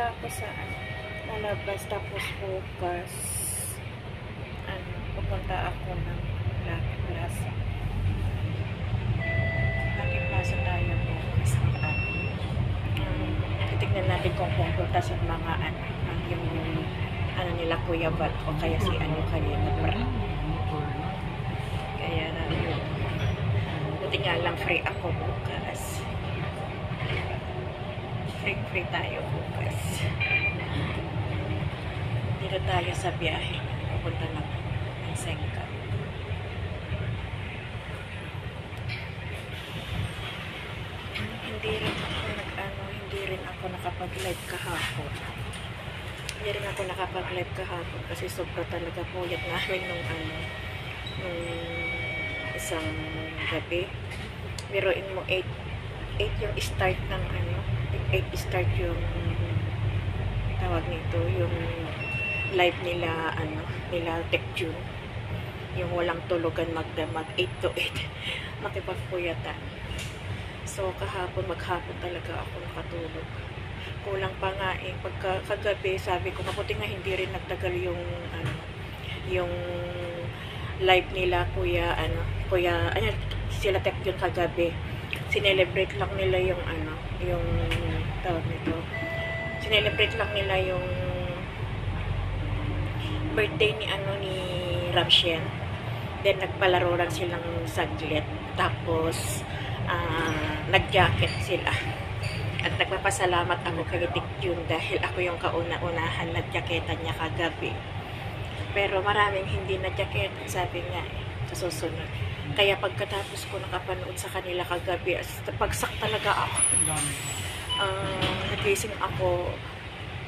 pupunta ako sa lalabas, tapos bukas pupunta ako ng Lucky Plaza. Lucky Plaza tayo bukas ng titignan natin kung pupunta sa mga yung nila Kuya Val o kaya si kanina pra. Kaya yun. Buti nga lang free ako bukas. Free tayo bukas. Dito tayo sa biyahe. Pupunta ng Sengka. Hindi rin ako nakapag-live kahapon. Kasi sobra talaga puyat namin nung isang gabi. Biruin mo 8 yung start ng 8 start yung tawag nito, yung live nila nila Tech June, yung walang tulugan magdamag 8 to 8 makipagpuyatan. So maghapon talaga ako nakatulog. Kulang pa nga kagabi sabi ko mabuti nga hindi rin nagtagal yung yung live nila kuya sila Tech June kagabi. Sinelebrate lang nila yung yung tawag nito. Sinelebrate lang nila yung birthday ni ni Ramshen. Then nagpalaro lang silang saglit. Tapos nag-jacket sila. At nagpapasalamat ako kay Tech June dahil ako yung kauna-unahan na jaketan niya kagabi. Pero maraming hindi na jacket, sabi niya sa susunod. Kaya pagkatapos ko nakapanood sa kanila kagabi, pagsak talaga ako.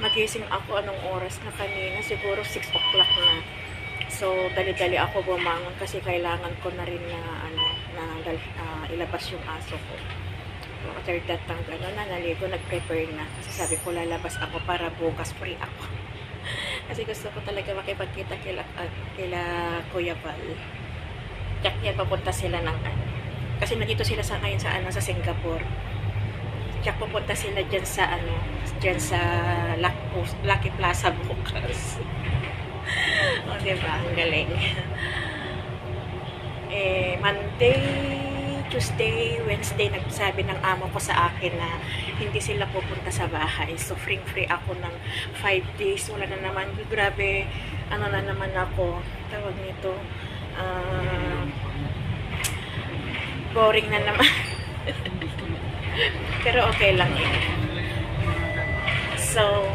Nagising ako anong oras na kanina, siguro 6 o'clock na. So dali-dali ako bumangon kasi kailangan ko na rin na ilabas yung aso ko. After that naligo, nag-prepare na. Kasi sabi ko lalabas ako para bukas free ako. Kasi gusto ko talaga makipagkita kila Kuya Val. Check yan, papunta sila ng kasi nandito sila ngayon sa Singapore. Check pupunta sila dyan sa Lucky Plaza bukas. O diba, ang galing. Monday, Tuesday, Wednesday, nagsabi ng amo ko sa akin na hindi sila pupunta sa bahay. So, free ako ng 5 days. Wala na naman. Grabe, na naman ako. Tawag nito. Boring na naman. Pero okay lang yun. So,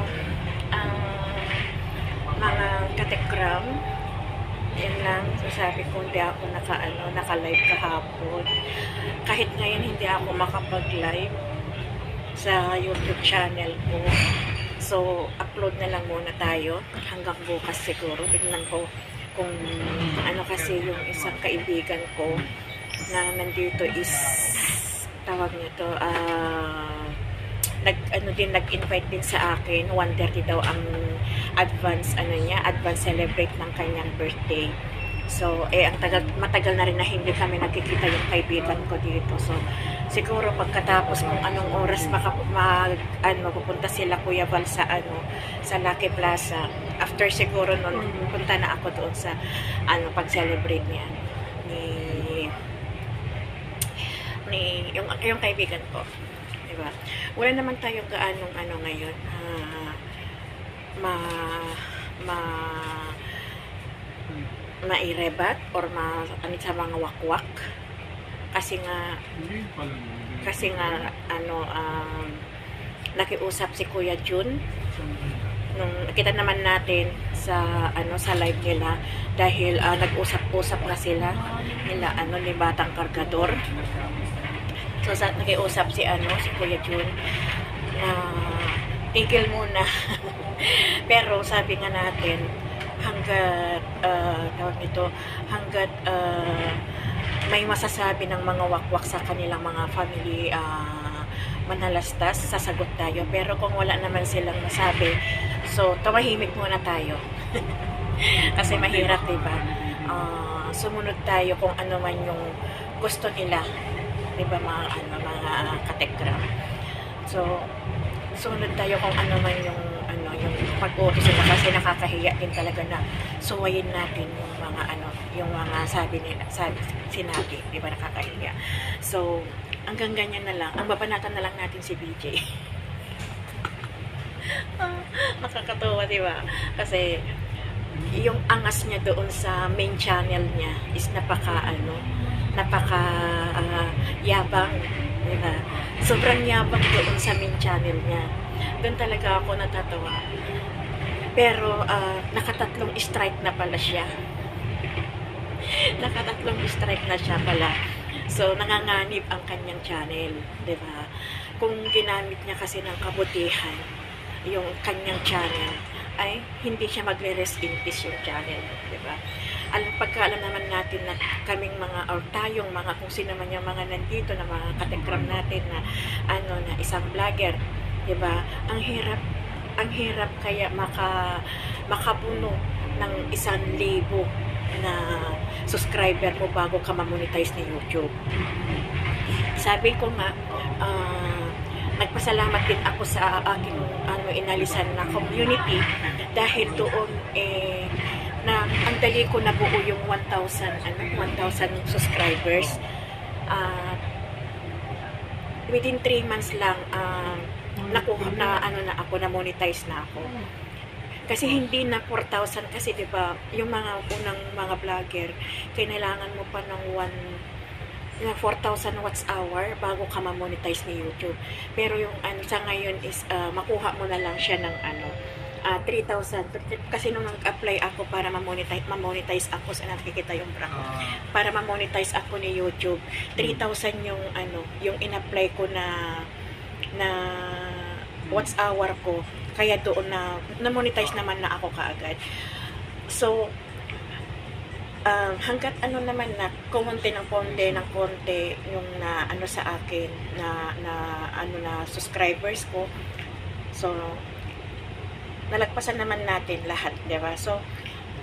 mga katekram, yan lang. So, sabi ko, hindi ako naka-live kahapon. Kahit ngayon, hindi ako makapag-live sa YouTube channel ko. So, upload na lang muna tayo. Hanggang bukas siguro. Tignan ko kung kasi yung isang kaibigan ko na nandito is tawag nito nag-invite din sa akin. 1:30 daw ang advance celebrate ng kanyang birthday. So matagal na rin na hindi kami nagkikita yung kaibigan ko dito. So siguro pagkatapos kung anong oras pupunta sila Kuya Val sa Lucky Plaza. After siguro nun punta na ako doon sa pag-celebrate niya ni yung kaibigan ko. Diba? Wala naman tayo gaanong ngayon mairebat or sa mga wakwak kasi nga nakiusap si Kuya June nung kita naman natin sa live nila dahil nag-usap-usap na sila ni Batang Kargador. So nakiusap si Kuya June na tigil muna. Pero sabi nga natin hanggat may masasabi ng mga wakwak sa kanilang mga family manalastas, sasagot tayo. Pero kung wala naman silang masabi, so tumahimik muna tayo. Kasi mahirap, diba? Sumunod tayo kung ano man yung gusto nila, diba, mga katekram. So sumunod tayo kung ano man yung ano, yung pag-utos nila kasi nakakahiya din talaga na suwayin natin yung mga ano, yung mga sabi nila, sinabi, di ba, nakakahiya. So, hanggang ganyan na lang. Ang babanatan na lang natin si BJ. Nakakatawa, di ba? Kasi yung angas niya doon sa main channel niya is napaka yabang, diba? Sobrang yabang doon sa main channel niya. Doon talaga ako natatawa. Pero nakatatlong strike na pala siya. Nakatatlong strike na siya pala. So nanganganib ang kanyang channel, diba? Kung ginamit niya kasi ng kabutihan yung kanyang channel, ay hindi siya magre-rest in peace yung channel, diba? Pagkaalam naman natin na kaming mga, or tayong mga, kung sino man yung mga nandito na mga katekram natin na ano, na isang vlogger, diba? Ang hirap kaya makabuno ng 1,000 na subscriber mo bago ka ma-monetize ni YouTube. Sabi ko nga, nagpasalamat din ako sa aking inalisan na community dahil doon na ang dali ko nabuo yung 1,000 subscribers. Within 3 months lang nakuha na na ako, na monetize na ako. Kasi hindi na 4,000 kasi 'di ba, yung mga unang mga vlogger kailangan mo pa ng 4,000 watts hour bago ka ma-monetize ni YouTube. Pero yung sa ngayon is makuha mo na lang siya ng 3,000. Kasi nung nag-apply ako para ma-monetize ako, sa nakikita yung para ma-monetize ako ni YouTube, 3,000 yung yung in-apply ko na watts hour ko. Kaya doon na monetize naman na ako kaagad. So hanggat naman na kumonte ng konti yung sa akin na subscribers ko, so nalagpasan naman natin lahat, di ba? So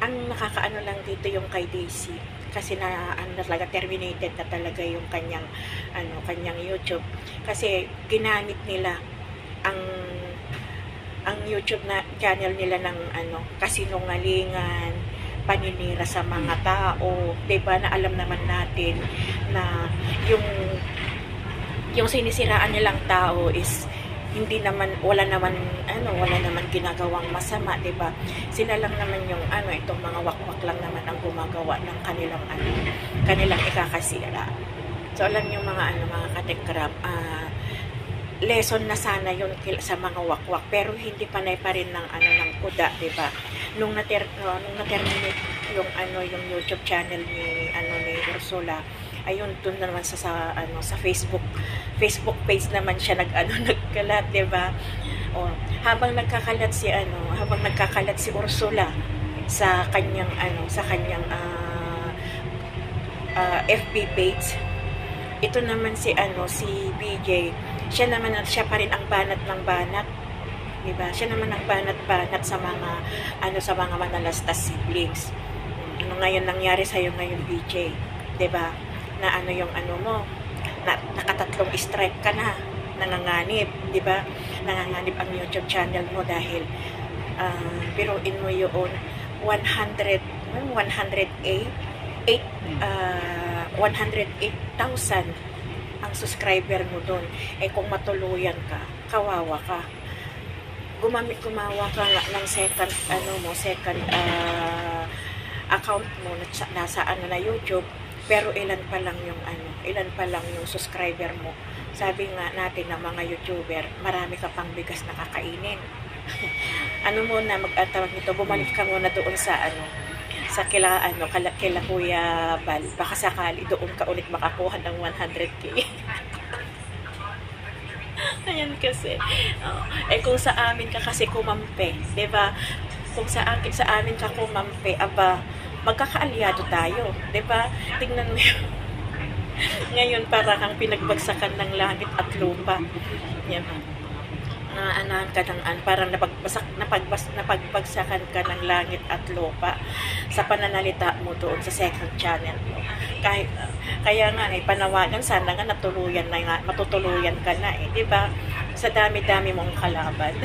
ang nakakaano lang dito yung kay Daisy, kasi talaga terminated na talaga yung kanyang YouTube, kasi ginamit nila ang YouTube na channel nila ng kasinungalingan, paninira sa mga tao, 'di ba, na alam naman natin na yung sinisiraan nilang tao is wala naman ginagawang masama, 'di ba? Sila lang naman yung itong mga wakwak lang naman ang gumagawa ng kanilang ikakasira. So alam yung mga katekram, lesson na sana yun sa mga wakwak, pero hindi panay pa rin ng ng kuda, 'di ba? Nung na-terminate yung YouTube channel ni Ursula, ayun, doon naman sa Facebook page naman siya nagkalat, 'di ba? Habang nagkakalat si Ursula sa kanyang FB page, ito naman si BJ, siya pa rin ang banat ng banat, 'di ba? Siya naman ang banat-banat sa mga manalastas siblings. Ano ngayon nangyari sa iyo ngayon, BJ? 'Di ba? Na nakatatlong strike ka na, nanganganib, 'di ba? Nanganganib ang YouTube channel mo dahil biruin mo yun, 108,000 ang subscriber mo doon. Kung matuluyan ka, kawawa ka. Gumawa ka ng second account mo nasa na YouTube, pero ilan pa lang yung subscriber mo. Sabi nga natin ng mga YouTuber, marami ka pang bigas na kakainin. Mag-atawag nito, bumalik ka muna doon sa kila Kuya Bal, baka sakali doon ka ulit makakuha ng 100K. Ayan kasi. Kung sa amin ka kasi kumampe, 'di ba? Kung sa amin ka kumampe, magkakaalyado tayo, 'di ba? Tingnan mo yun. Ngayon para kang pinagbagsakan ng langit at lupa. Yan. Parang napagbagsakan ka ng langit at lupa sa pananalita mo doon sa second channel mo. Kaya nga panawagan sana nga matutuluyan ka na, 'di ba? Sa dami-dami mong kalaban.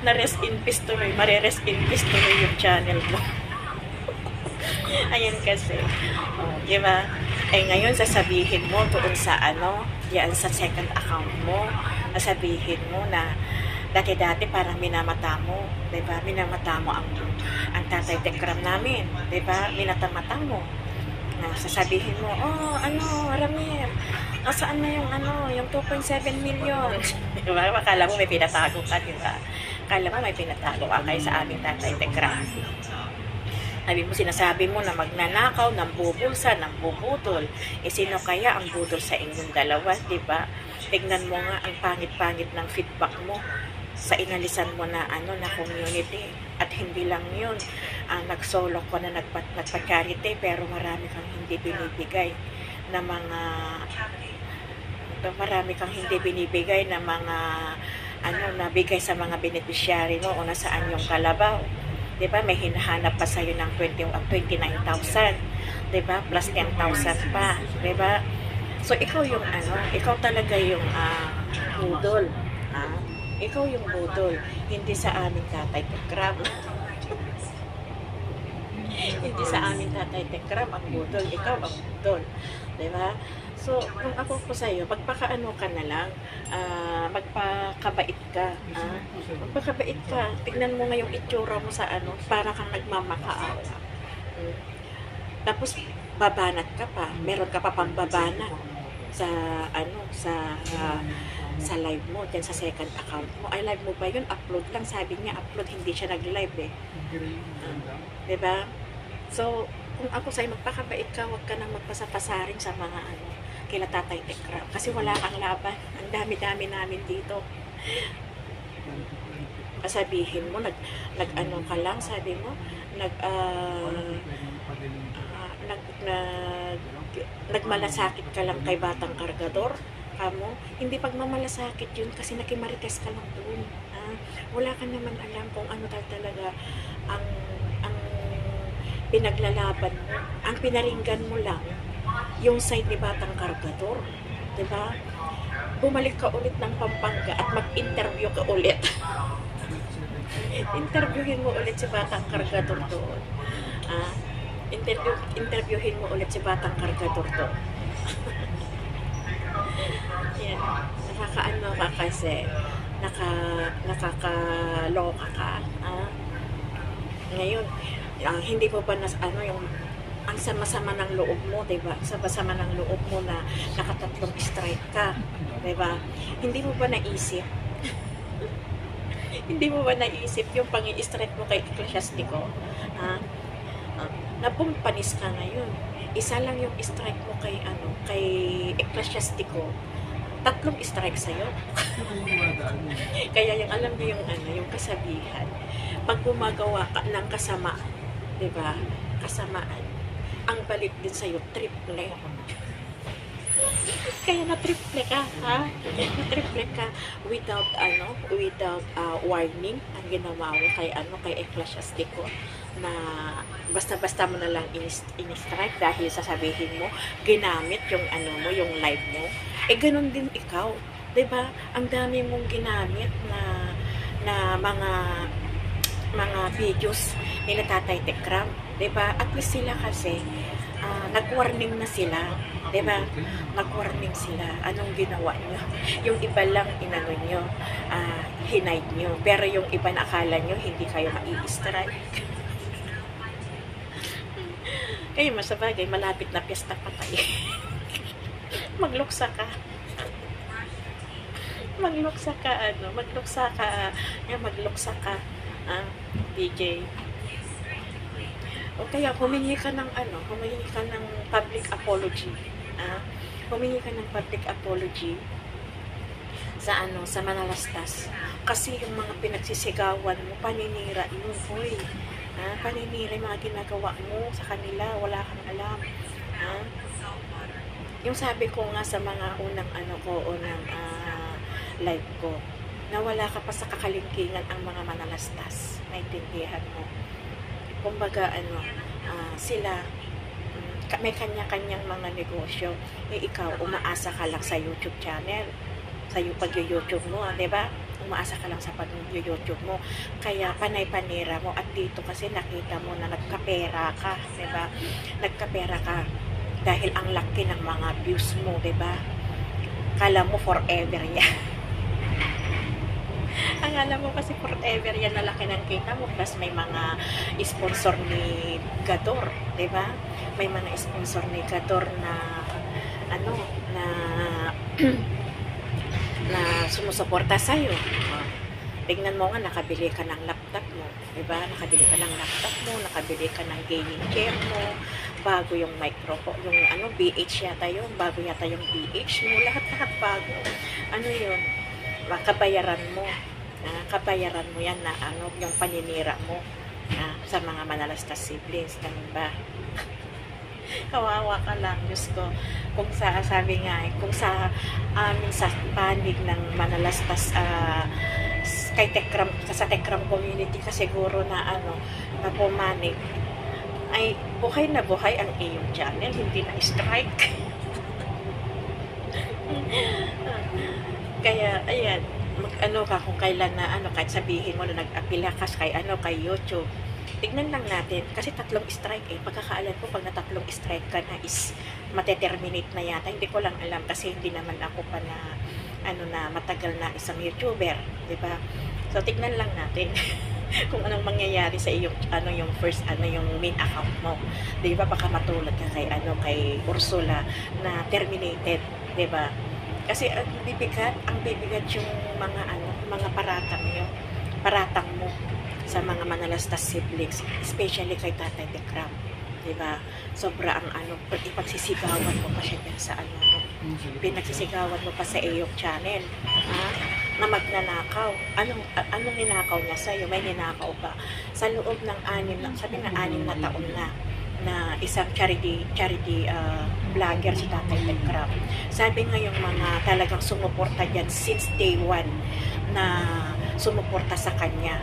Na-rest in peace tuloy, mare-rest in peace tuloy yung channel mo. Ayan kasi. Oh, di ba? Eh ngayon sasabihin mo doon sa ano, yan sa second account mo, sasabihin mo na dati-dati parang minamata mo, 'di ba? Minamata mo ang Tatay Tekram namin, 'di ba? Minatamata mo. Na sasabihin mo, "Oh, ano, Ramir, nasaan na yung ano, yung 2.7 million?" 'Di ba? Akala mo may pinatago ka, 'di ba? Akala mo may pinatago ka kay sa aming Tatay Tekram. Sabi mo, sinasabi mo na magnanakaw, nang bubulsa, nang bubutol. Eh, sino kaya ang budol sa inyong dalawa, di ba? Tignan mo nga ang pangit-pangit ng feedback mo sa inalisan mo na ano na community. At hindi lang yun, nag-solo ko na nagpa-charity, pero marami kang hindi binibigay na mga nabigay sa mga beneficiary mo o nasaan yung kalabaw. 'Di ba? May hinahanap pa sa'yo ng 29,000. 'Di ba? Plus 10,000 pa. 'Di ba? So, ikaw yung ikaw talaga yung budol. Ikaw yung budol. Hindi sa aming Tatay Tekram. Hindi sa aming Tatay Tekram ang budol. Ikaw ang budol. 'Di ba? So, kung ako po sa'yo, magpakaano ka na lang, magpakabait ka. Magpakabait ka. Tignan mo nga yung itsura mo sa para kang nagmamakaawa. Tapos, babanat ka pa. Meron ka pa pang babanat sa, sa live mo, dyan sa second account mo. Ay, live mo ba yun? Upload lang. Sabi niya, upload, hindi siya nag-live eh. Diba? So, kung ako sa'yo, magpakabait ka, huwag ka nang magpasapasaring sa mga kila Tatay Tekram. Kasi wala kang laban. Ang dami-dami namin dito. Sabihin mo, ka lang, sabi mo, nagmalasakit ka lang kay Batang Kargador. Kamo, hindi pagmamalasakit yun kasi nakimarites ka lang doon. Wala ka naman alam kung ano talaga ang pinaglalaban mo. Ang pinaringgan mo lang yung side ni Batang Kargador. Diba? Bumalik ka ulit ng Pampanga at mag-interview ka ulit. Interviewin mo ulit si Batang Kargador doon. Interviewin mo ulit si Batang Kargador doon. Yan. Nakakaano ka kasi. Nakakaloka ka. Ngayon, hindi mo ba yung ang sama-sama ng loob mo, diba? Sama-sama ng loob mo na nakatatlong strike ka, diba? Hindi mo ba naisip? Hindi mo ba naisip yung pang-i-strike mo kay Ecclesiastico? Napumpanis ka ngayon. Isa lang yung strike mo kay Ecclesiastico. 3 strike sa'yo. Kaya yung alam niyo yung kasabihan, pag gumagawa ka ng kasama, diba? Kasamaan, ang balik din sa'yo, triple. Kaya na-triple ka, ha? Na-triple ka without warning. Ang ginawa mo kay Ecclesiastico na basta-basta mo na lang in-strike dahil sasabihin mo, ginamit yung yung live mo. Eh, ganun din ikaw. 'Di ba? Ang dami mong ginamit na mga videos nila Tatay Tekram. 'Di ba? At least sila kasi nag-warning na sila. 'Di ba? Nag-warning sila. Anong ginawa niyo? Yung iba lang nyo, hinide nyo. Pero yung iba na akala nyo hindi kayo mai-strike. Kaya masabagay, malapit na piyesta pa tayo. Magluksa ka. Magluksa ka, DJ. O kaya humingi ka ng public apology. Humingi ka ng public apology sa Manalastas. Kasi yung mga pinagsisigawan mo, paninira yun, hoy. Paninira yung mga ginagawa mo sa kanila, wala kang alam. Yung sabi ko nga sa mga unang live ko, na wala ka pa sa kakalingkingan ang mga Manalastas. Naintindihan mo. Kumbaga, sila, may kanya-kanyang mga negosyo. Ikaw, umaasa ka lang sa YouTube channel, sa pag-YouTube mo, di ba? umaasa ka lang sa pag-YouTube mo. Kaya panay-panira mo at dito kasi nakita mo na nagkapera ka, 'di ba? Nagkapera ka dahil ang laki ng mga views mo, 'di ba? Kala mo forever yan. Ang alam mo kasi forever yan na laki ng kita mo. Plus may mga sponsor ni Gador, 'di ba? May mga sponsor ni Gador na ano na na sumusuporta sa iyo. Tingnan mo nga, nakabili ka ng laptop mo, 'di ba? Nakabili ka ng laptop mo, nakabili ka ng gaming chair mo, bago yung microphone, yung ano BH yata yun, bago yata yung BH mo, lahat-lahat bago. Ano yun? Kabayaran mo. Kabayaran mo yan na ano, yung paninira mo sa mga manalastas siblings, ganun ba? Kawawa ka lang, Diyos ko. Kung sa, sabi nga kung sa amin sa panig ng manalastas kay Tekram, sa Tekram community ka siguro na ano, na pumanig, ay buhay na buhay ang iyong channel, hindi na strike. Kaya, ayan, ano ka kung kailan na ano, kahit sabihin mo na nag-apila ka kay ano, kay YouTube, tignan lang natin kasi 3 strike pagkakaalam ko pag na 3 strike ka na is mateterminate na yata, hindi ko lang alam kasi hindi naman ako pa na ano na matagal na isang YouTuber, di ba? So tignan lang natin kung anong mangyayari sa iyong ano, yung first ano, yung main account mo, di ba? Baka matulad ka kay ano, kay Ursula na terminated, di ba? Kasi ang bibigat yung mga ano, mga paratang mo sa mga manalastas siblings, especially kay Tatay Tekram, 'di ba? Sobra ang ano, ipagsisigawan mo pa siya sa ano, pinagsisigawan mo pa sa iyong channel, na magnanakaw. Anong ninakaw niya sa iyo? May ninakaw ba? Sa loob ng 6 na taon na isang charity vlogger si Tatay Tekram. Sabi nga yung mga talagang sumuporta diyan since day 1 na sumuporta sa kanya.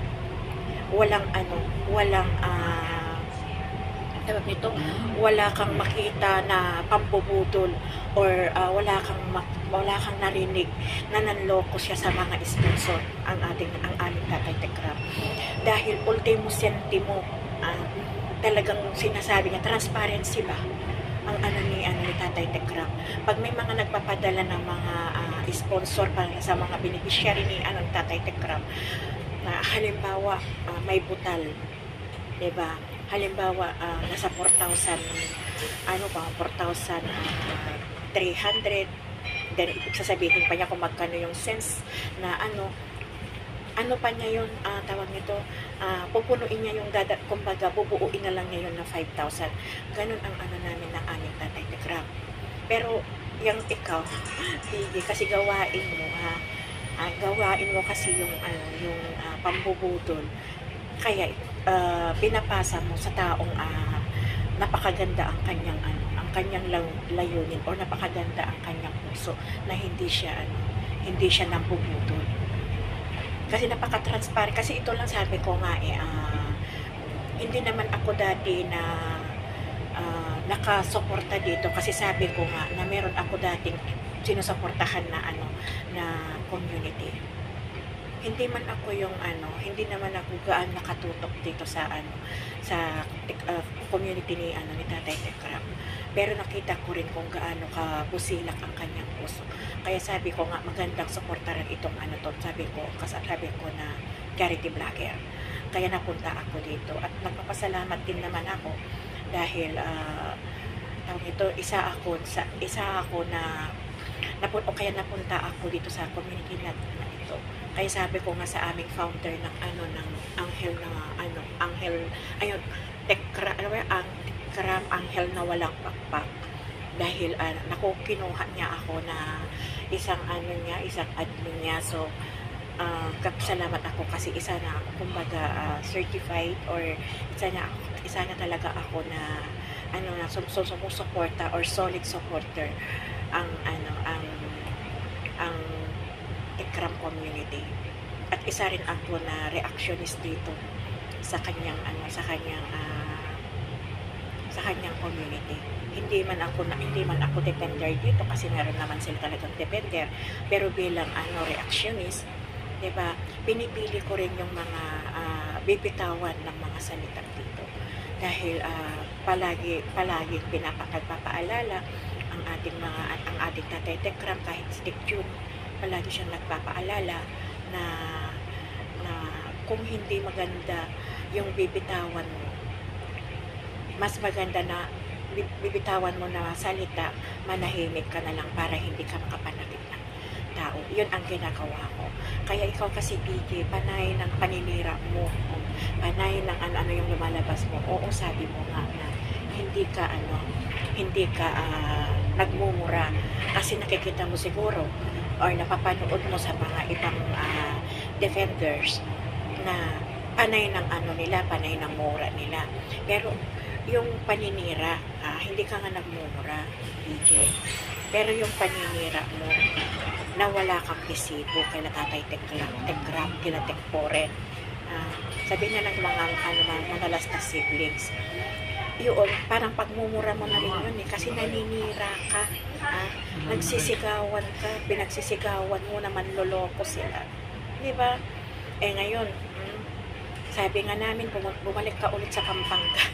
Walang tawag nito, wala kang makita na pambubudol or wala kang narinig na nanloko siya sa mga sponsor ang aming Tatay Tekram. Dahil ultimo sentimo, talagang sinasabi niya, transparency ba ang ano ni Tatay Tekram. Pag may mga nagpapadala ng mga sponsor para sa mga beneficiary ni Tatay Tekram, halimbawa may butal, 'di ba? Halimbawa nasa 4,000 4,300, then sasabihin pa niya kung magkano yung cents na ano pa niya yun, tawag nito, pupunuin niya yung kumbaga, bubuuin na lang niya yun ng 5,000. Ganun ang ano namin ng aming Tatay Tekram. Pero, yung ikaw, hindi, kasi gawain mo kasi yung, pambubudol. Kaya, pinapasa mo sa taong, napakaganda ang kanyang layunin, or napakaganda ang kanyang puso, na hindi siya nambubudol. Kasi napaka-transparent. Kasi ito lang sabi ko nga hindi naman ako dati na nakasuporta dito. Kasi sabi ko nga na meron ako dating sinusuportahan na na community. Hindi naman ako gaan nakatutok dito sa sa community ni Tatay Tekram. Pero nakita ko rin kung gaano kabusilak ang kanyang puso. Kaya sabi ko nga, magandang suportaran itong sabi ko na charity vlogger. Kaya napunta ako dito at nagpapasalamat din naman ako dahil isa ako na kaya napunta ako dito sa community na ito. Kaya sabi ko nga sa aming founder ng Tekram Anghel na walang pakpak, dahil kinuha niya ako na isang admin niya. So salamat ako kasi isa na kumbaga certified, or isa na talaga ako na sumusuporta or solid supporter ang Tekram community. At isa rin ako na reactionist dito sa kanyang community. Hindi man ako defender dito kasi meron naman sila talagang defender, pero bilang reactionist, 'Diba? Pinipili ko rin yung mga bibitawan ng mga salita dito. Dahil palagi nagpapaalala ang ating Tatay Tekram, kahit si Dick June, palagi siyang nagpapaalala na na kung hindi maganda yung bibitawan mo, mas maganda na bibitawan mo na salita, manahimik ka na lang para hindi ka makapanakit ng tao. Yun ang ginagawa ko. Kaya ikaw kasi, DJ, panay ng paninira mo, panay ng ano yung lumalabas mo. Oo, sabi mo nga na hindi ka nagmumura kasi nakikita mo siguro or napapanood mo sa mga ibang defenders na panay ng panay ng mura nila. Pero yung paninira, hindi ka nga nagmumura, DJ. Pero yung paninira mo na wala kang resibo kay Tatay Tekram, kila Tekporen. Sabi na ng mga last na siblings. Yun, parang pagmumura mo na rin yun kasi naninira ka. Nagsisigawan ka, pinagsisigawan mo naman loloko sila. Diba? Ngayon, sabi nga namin, bumalik ka ulit sa Pampanga.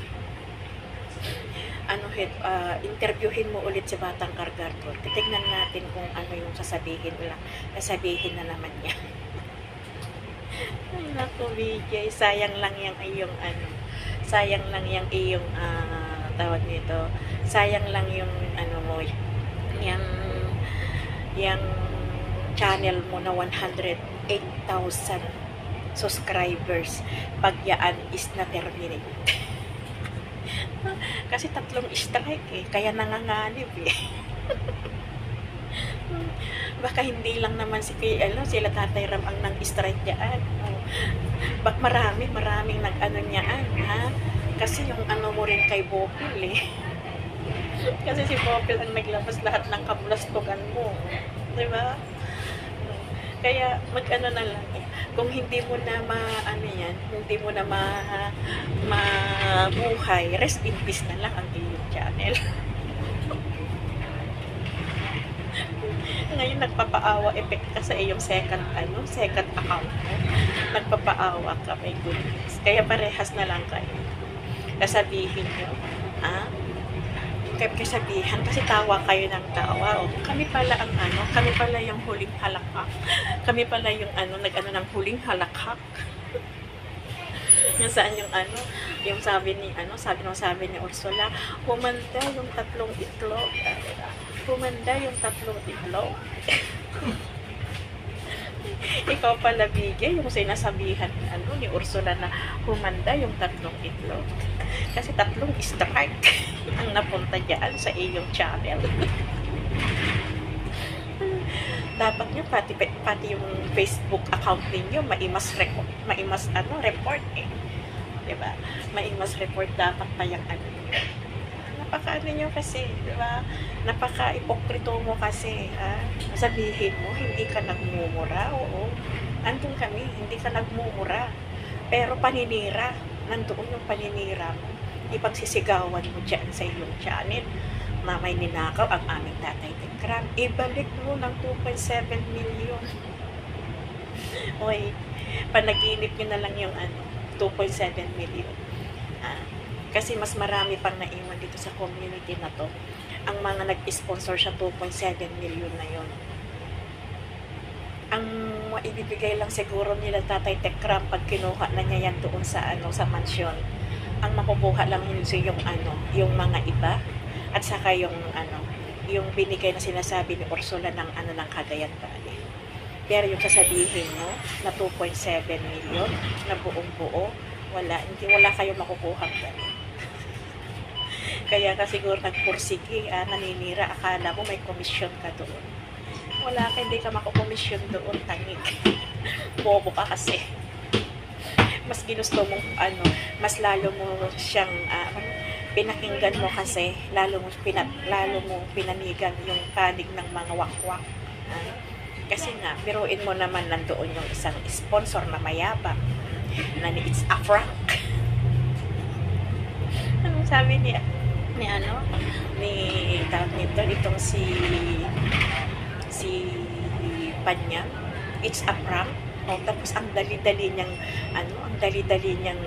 Interviewin mo ulit si Batang Gargartor. Titignan natin kung ano yung sasabihin na naman niya. Ay, naku, BJ, sayang lang yung tawag nito. Sayang lang yung yung channel mo na 108,000 subscribers pagyaan is na terminate. Kasi 3 strike kaya nanganganib baka hindi lang naman sila Tatay Ram ang nang-strike diyan. Bak maraming nag-niyaan, kasi yung mo rin kay Bopil kasi si Bopil ang naglabas lahat ng kabulastugan mo, di ba? Kaya na lang kung hindi mo na hindi mo na mabuhay, rest in peace na lang ang iyong channel. Ngayon nagpapaawa effect ka sa iyong second account mo. Nagpapaawa ka, my goodness. Kaya parehas na lang kayo. Kasabihin nyo, kasabihan kasi tawa kayo ng tawa. Kami pala kami pala yung huling halakhak. Kami pala yung ng huling halakhak. Yung saan yung sabi ni Ursula, humanda yung 3 itlog. Humanda yung 3 itlog. Ikaw pala, BJ, yung sinasabihan ni Ursula na humanda yung 3 itlog. Kasi 3 strike ang napunta dyan sa iyong channel. Dapat nyo pati yung Facebook account ninyo report diba? Maimas report dapat pa yung nyo kasi, diba? Napaka-ipokrito mo kasi, sabihin mo hindi ka nagmumura. Oo, andun kami, hindi ka nagmumura, pero paninira, nandoon yung paninira mo, ipagsisigawan mo dyan sa iyong channel na may ninakaw ang aming Tatay Tekram. Ibalik mo ng 2.7 million. Oy, panaginip nyo na lang yung 2.7 million. Kasi mas marami pang naiwan dito sa community na to. Ang mga nag-sponsor sa 2.7 million na yon. Ang maibibigay lang siguro nila Tatay Tekram pag kinuha na niya yan doon sa mansyon. Ang makukuha lang yun yung mga iba at saka yung binigay na sinasabi ni Ursula ng Cagayan Valley. Pero yung sasabihin mo na 2.7 million na buong-buo, wala kayo makukuha ganun. Kaya ka siguro nagpursige, naninira, akala mo may komisyon ka doon. Wala ka, hindi ka makukomisyon doon, tangik. Bobo ka kasi. Mas ginusto mo, mas lalo mo siyang, pinakinggan mo kasi, lalo mo pinanigan yung panig ng mga wakwak. Kasi nga, biruin mo naman nandoon yung isang sponsor na mayabang, na it's a prank. Anong sabi itong si Panyang, it's a prank. Oh, tapos ang dali-dali niyang ang dali-dali niyang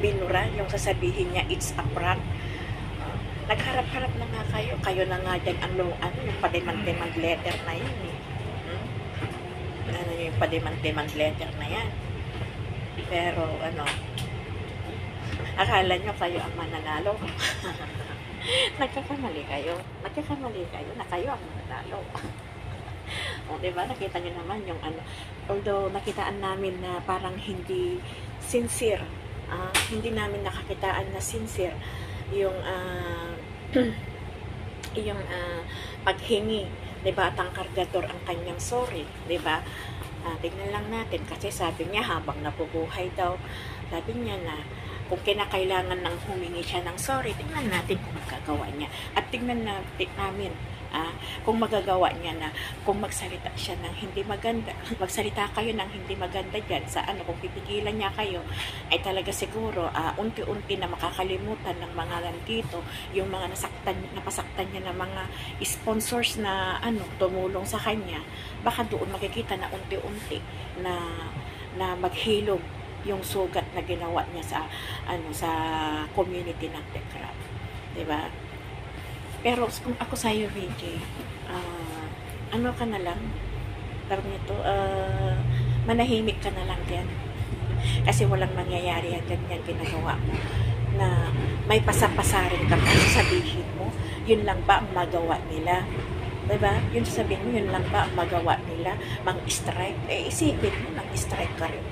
binura yung sasabihin niya it's a prank. Nagharap-harap na nga kayo na nga dyan yung pa-demand letter na yan eh. Yung pa-demand letter na yan. Pero akala nyo kayo ang mananalo. Nagkakamali kayo na kayo ang mananalo. O, diba? Nakita nyo naman yung although nakitaan namin na parang hindi sincere, hindi namin nakakitaan na sincere yung paghingi, diba? At ang kargador ang kanyang sorry, diba? Tingnan lang natin kasi sabi niya habang nabubuhay daw, sabi niya na kung kinakailangan ng humingi siya ng sorry, tingnan natin kung magagawa niya. At tingnan namin kung magagawa niya na kung magsalita siya ng hindi maganda, magsalita kayo ng hindi maganda dyan sa kung pipigilan niya kayo, ay talaga siguro unti-unti na makakalimutan ng mga nandito, yung mga napasaktan niya ng mga sponsors na tumulong sa kanya, baka doon makikita na unti-unti na maghilom yung sugat na ginawa niya sa community ng Tekram, diba? Pero kung ako sa'yo, VJ, ka na lang, parang nito, manahimik ka na lang yan. Kasi walang mangyayari yan ganyan ginagawa mo. Na may pasapasarin ka pa, sabihin mo, yun lang ba ang magawa nila? Diba? Yun sabihin mo, yun lang ba ang magawa nila? Mang-strike? Isipin mo, nang-strike ka rin.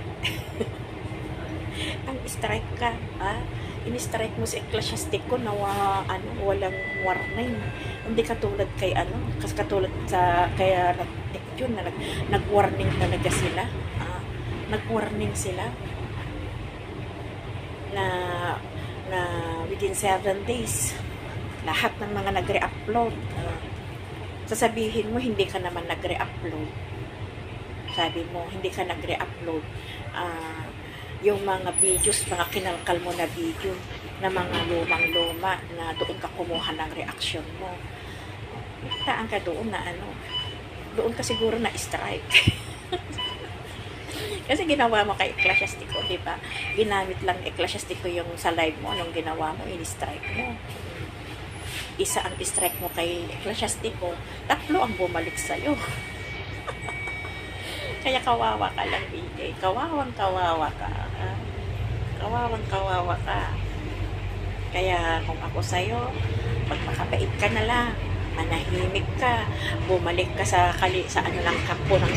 Ang strike ka, in-strike mo si Ecclesiastico na walang warning. Hindi katulad kay katulad kay yun na nag-warning talaga sila. Nag-warning sila na within 7 days lahat ng mga nagre-upload. Sasabihin mo hindi ka naman nagre-upload. Sabi mo hindi ka nagre-upload. Yung mga videos, mga kinalkal mo na video na mga lumang-luma na doon ka kumuha ng reaksyon mo. Taan ka doon na doon ka siguro na strike. Kasi ginawa mo kay Ecclesiastico, di ba? Ginamit lang Ecclesiastico yung sa live mo, anong ginawa mo, in-strike mo. Isa ang strike mo kay Ecclesiastico, 3 ang bumalik sa'yo. Kaya kawawa ka lang, BJ. Kawawang-kawawa ka. Kawawang-kawawa ka. Kaya kung ako sa'yo, magpakabait ka na lang. Manahimik ka. Bumalik ka sa lang kampo ng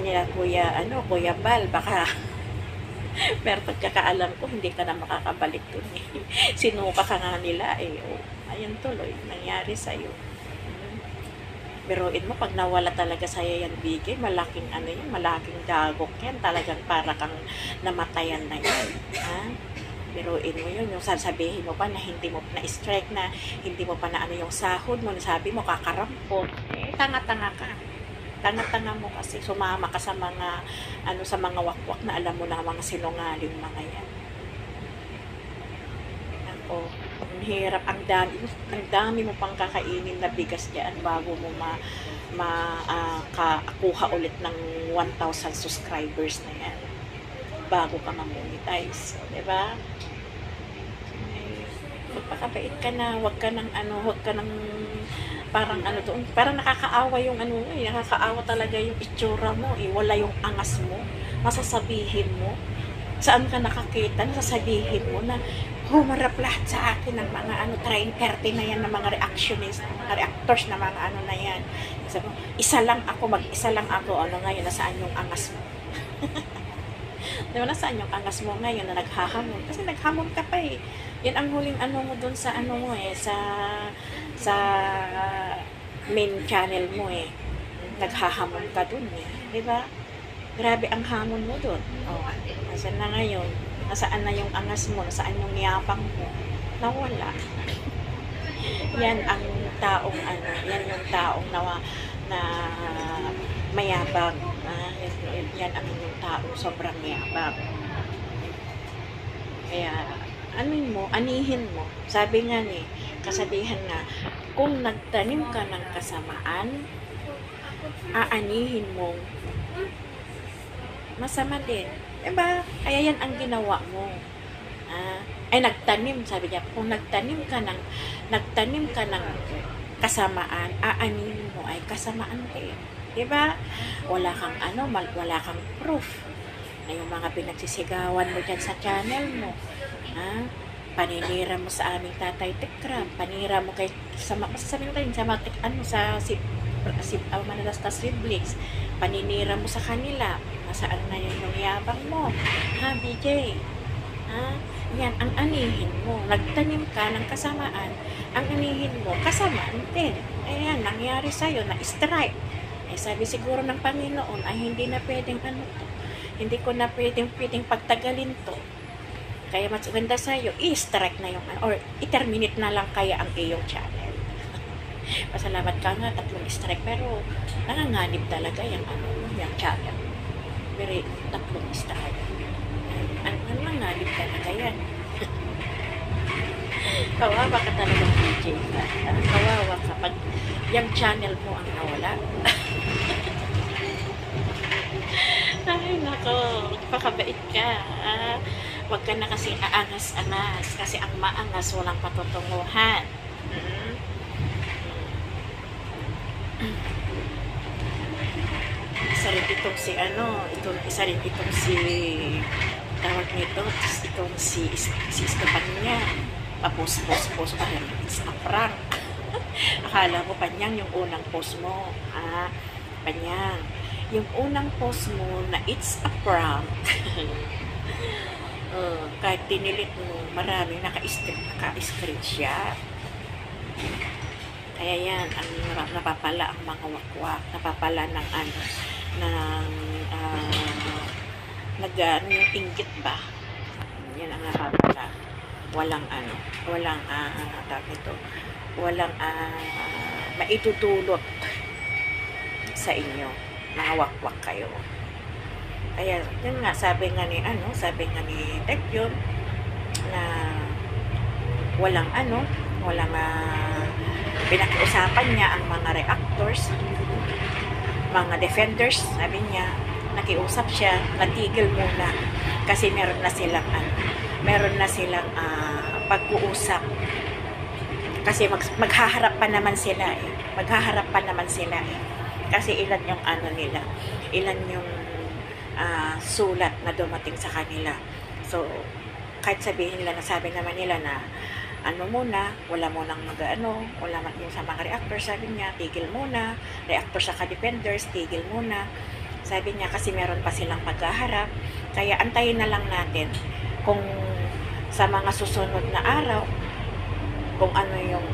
nila Kuya Bal. Baka pero pagkakaalam ko, hindi ka na makakabalik dun eh. Sinuka ka nga nila eh. Ayan tuloy, nangyari sa'yo. Biruin mo, pag nawala talaga sa'yo yan, BJ, malaking malaking dagok yan. Talagang para kang namatayan na yan. Biruin mo yun, yung sasabihin mo pa na hindi mo na-strike na, hindi mo pa na yung sahod mo, sabi mo, kakarampot. Tanga-tanga ka. Tanga-tanga mo kasi sumama ka sa mga, sa mga wakwak na alam mo na mga sinungaling mga yan. Ang hirap, ang dami mo pang kakainin na bigas diyan bago mo makakuha ulit ng 1,000 subscribers na yan bago ka ma-monetize, so, diba? Magpakabait ka na, wag ka nang parang doon, parang nakakaawa yung nakakaawa talaga yung itsura mo wala yung angas mo, masasabihin mo, saan ka nakakita, nasasabihin mo na humarap lahat sa akin ng mga 30 na yan ng mga reactionist, mga reactors na mga na yan. Sabi mo, mag-isa lang ako, ngayon, nasaan yung angas mo? Diba, nasaan yung angas mo ngayon na naghahamon? Kasi naghamon ka pa eh. Yan ang huling mo dun sa mo sa main channel mo eh. Naghahamon ka dun eh. Diba? Grabe ang hamon mo dun. Nasaan na ngayon? Nasaan na yung angas mo? Nasaan yung yabang mo? Nawala. Yan ang taong yan yung taong na mayabang. Yan ang yung taong sobrang mayabang. Kaya anihin mo. Sabi nga kasabihan na, kung nagtanim ka ng kasamaan, aanihin mo, masama din. Diba? Kaya yan ang ginawa mo. Ay nagtanim, sabi niya, kung nagtanim ka ng kasamaan, aanihin mo ay kasamaan din. Diba? Wala kang wala kang proof na yung mga pinagsisigawan mo dyan sa channel mo. Paninira mo sa aming Tatay Tekram, panira mo kay sa masasabi mo sa mga Manalastas siblings, paninira mo sa kanila, nasaan na yung yabang mo, BJ, yan, ang anihin mo, nagtanim ka ng kasamaan, ang anihin mo, kasamaan din, ayan, nangyari sa'yo, na-strike, sabi siguro ng Panginoon, ay hindi na pwedeng hindi ko na pwedeng pagtagalin to. Kaya mas ganda sa'yo, i-strike na yung, or i-terminate na lang kaya ang iyong channel. Pasalamat ka nga, 3 strike, pero nanganganib talaga yung yung channel. Pero 3 strike. Nanganganib talaga yan. Kawawa ka talaga, DJ ka. Kawawa ka pag yung channel mo ang nawala. Ay, nako, pakabait ka. Huwag ka na kasi aangas-angas kasi ang maangas walang patutunguhan. Isa rin itong si tawag nito, itong si Estefania. Papos-pos pa rin. It's a prank. Akala mo panyang yung unang post mo. Panyang. Yung unang post mo na it's a prank. Kahit dinilit mo, maraming naka-screenshot. Kaya yan, ang napapala ang mga wakwak, napapala ng yung inggit ba? Yan ang napapala. Walang walang maitutulot sa inyo. Mga wakwak kayo. Kaya, yun nga, sabi nga ni Tekyon na walang pinakiusapan niya ang mga reactors, mga defenders, sabi niya, nakiusap siya, natigil muna kasi meron na silang pag-uusap kasi maghaharap pa naman sila kasi ilan yung nila, ilan yung sulat na dumating sa kanila. So, kahit sabihin nila, nasabi naman nila na muna, wala munang wala man yung sa mga reactor, sabi niya, tigil muna, reactor sa ka-defenders, tigil muna. Sabi niya, kasi meron pa silang paghaharap, kaya antayin na lang natin kung sa mga susunod na araw, kung ano yung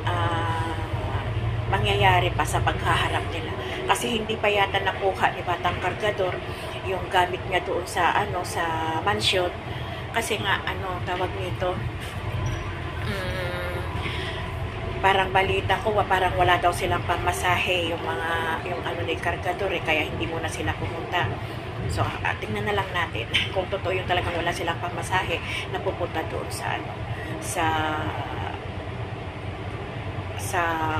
mangyayari pa sa paghaharap nila. Kasi hindi pa yata nakuha ni Batang Cargador yung gamit niya doon sa sa mansion. Kasi nga tawag nito, parang balita ko, parang wala daw silang pamasahe yung ni Cargador kaya hindi muna sila pumunta. So, tingnan na lang natin kung totoo yung talagang wala silang pamasahe na pupunta doon sa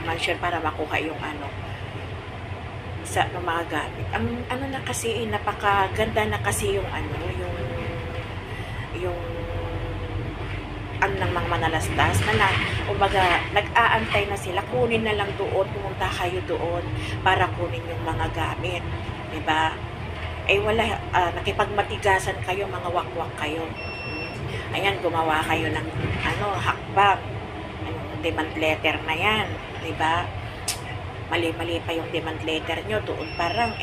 mansion para makuha yung sa mga gamit. Ang na kasi, napakaganda na kasi yung ng mga Manalastas na kumbaga nag-aantay na sila, kunin na lang doon, pumunta kayo doon para kunin yung mga gamit, diba? Wala, nakipagmatigasan kayo, mga wakwak kayo. Ayan, gumawa kayo ng hakbang, demand letter na yan, diba? Mali-mali pa yung demand letter nyo, doon parang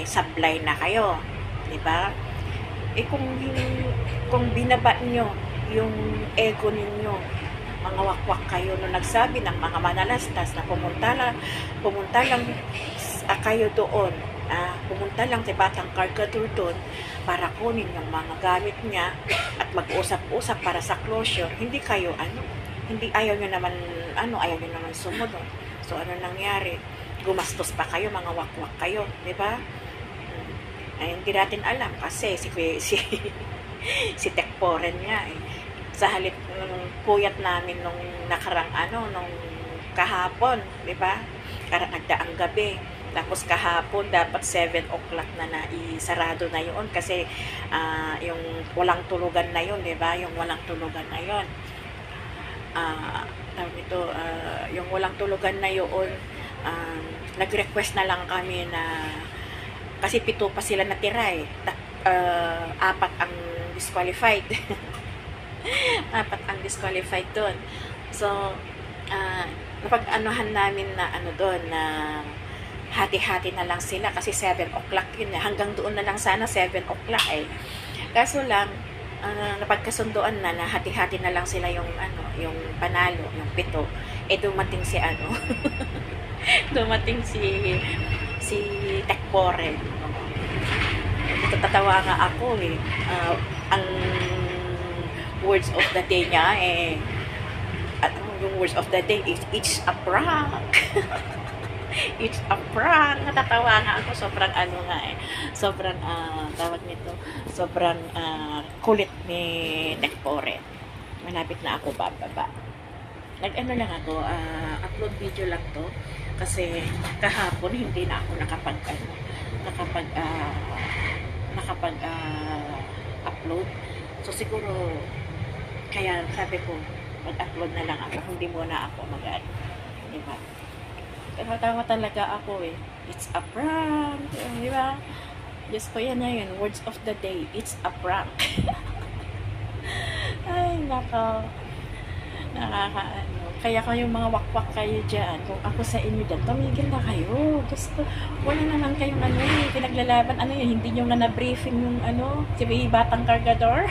supply na kayo, diba? Kung binaba nyo yung ego ninyo, mga wakwak kayo, no nagsabi ng mga Manalastas na pumunta lang kayo doon, pumunta lang si Batang Cargador doon para kunin yung mga gamit niya at mag-usap-usap para sa closure. Hindi kayo hindi ayaw nyo naman sumunod. So nangyari? Gumastos pa kayo, mga wakwak kayo, di ba? Hindi natin alam kasi si Tekporen nga sa halip nung puyat namin nung nakarang nung kahapon, di ba? Nagdaang gabi, Tapos kahapon, dapat 7 o'clock na isarado na yun kasi yung walang tulugan na yun, di ba? Yung walang tulugan na yun. Yung walang tulugan na yun, nag-request na lang kami na, kasi 7 pa sila natira eh. 4 ang disqualified. 4 ang disqualified doon. So, napag-anuhan namin na doon na hati-hati na lang sila kasi 7 o'clock yun. Hanggang doon na lang sana 7 o'clock eh. Kaso lang, napagkasundoan na hati-hati na lang sila yung yung panalo, yung 7. Eh dumating si dumating si Tekpore. Natatawa nga ako eh. Ang words of the day niya eh, yung words of the day is it's a prank. It's a prank. Natatawa nga ako. Sobrang nga eh. Sobrang, tawag nito, sobrang kulit ni Tekpore. Malapit na ako bababa. Lang ako, upload video lang to. Kasi kahapon hindi na ako upload. So siguro, kaya sabi ko, mag-upload na lang ako. Hindi muna ako diba? Tawa talaga ako eh. It's a prank. Di ba? Diyos ko, yan na yun. Words of the day. It's a prank. Ay, nakakaano. Kaya kayong mga wakwak kayo dyan. Kung ako sa inyo dyan, tumigil na kayo. Diyos ko, wala naman kayong pinaglalaban. Hindi nyo na na-briefing yung si Batang Cargador.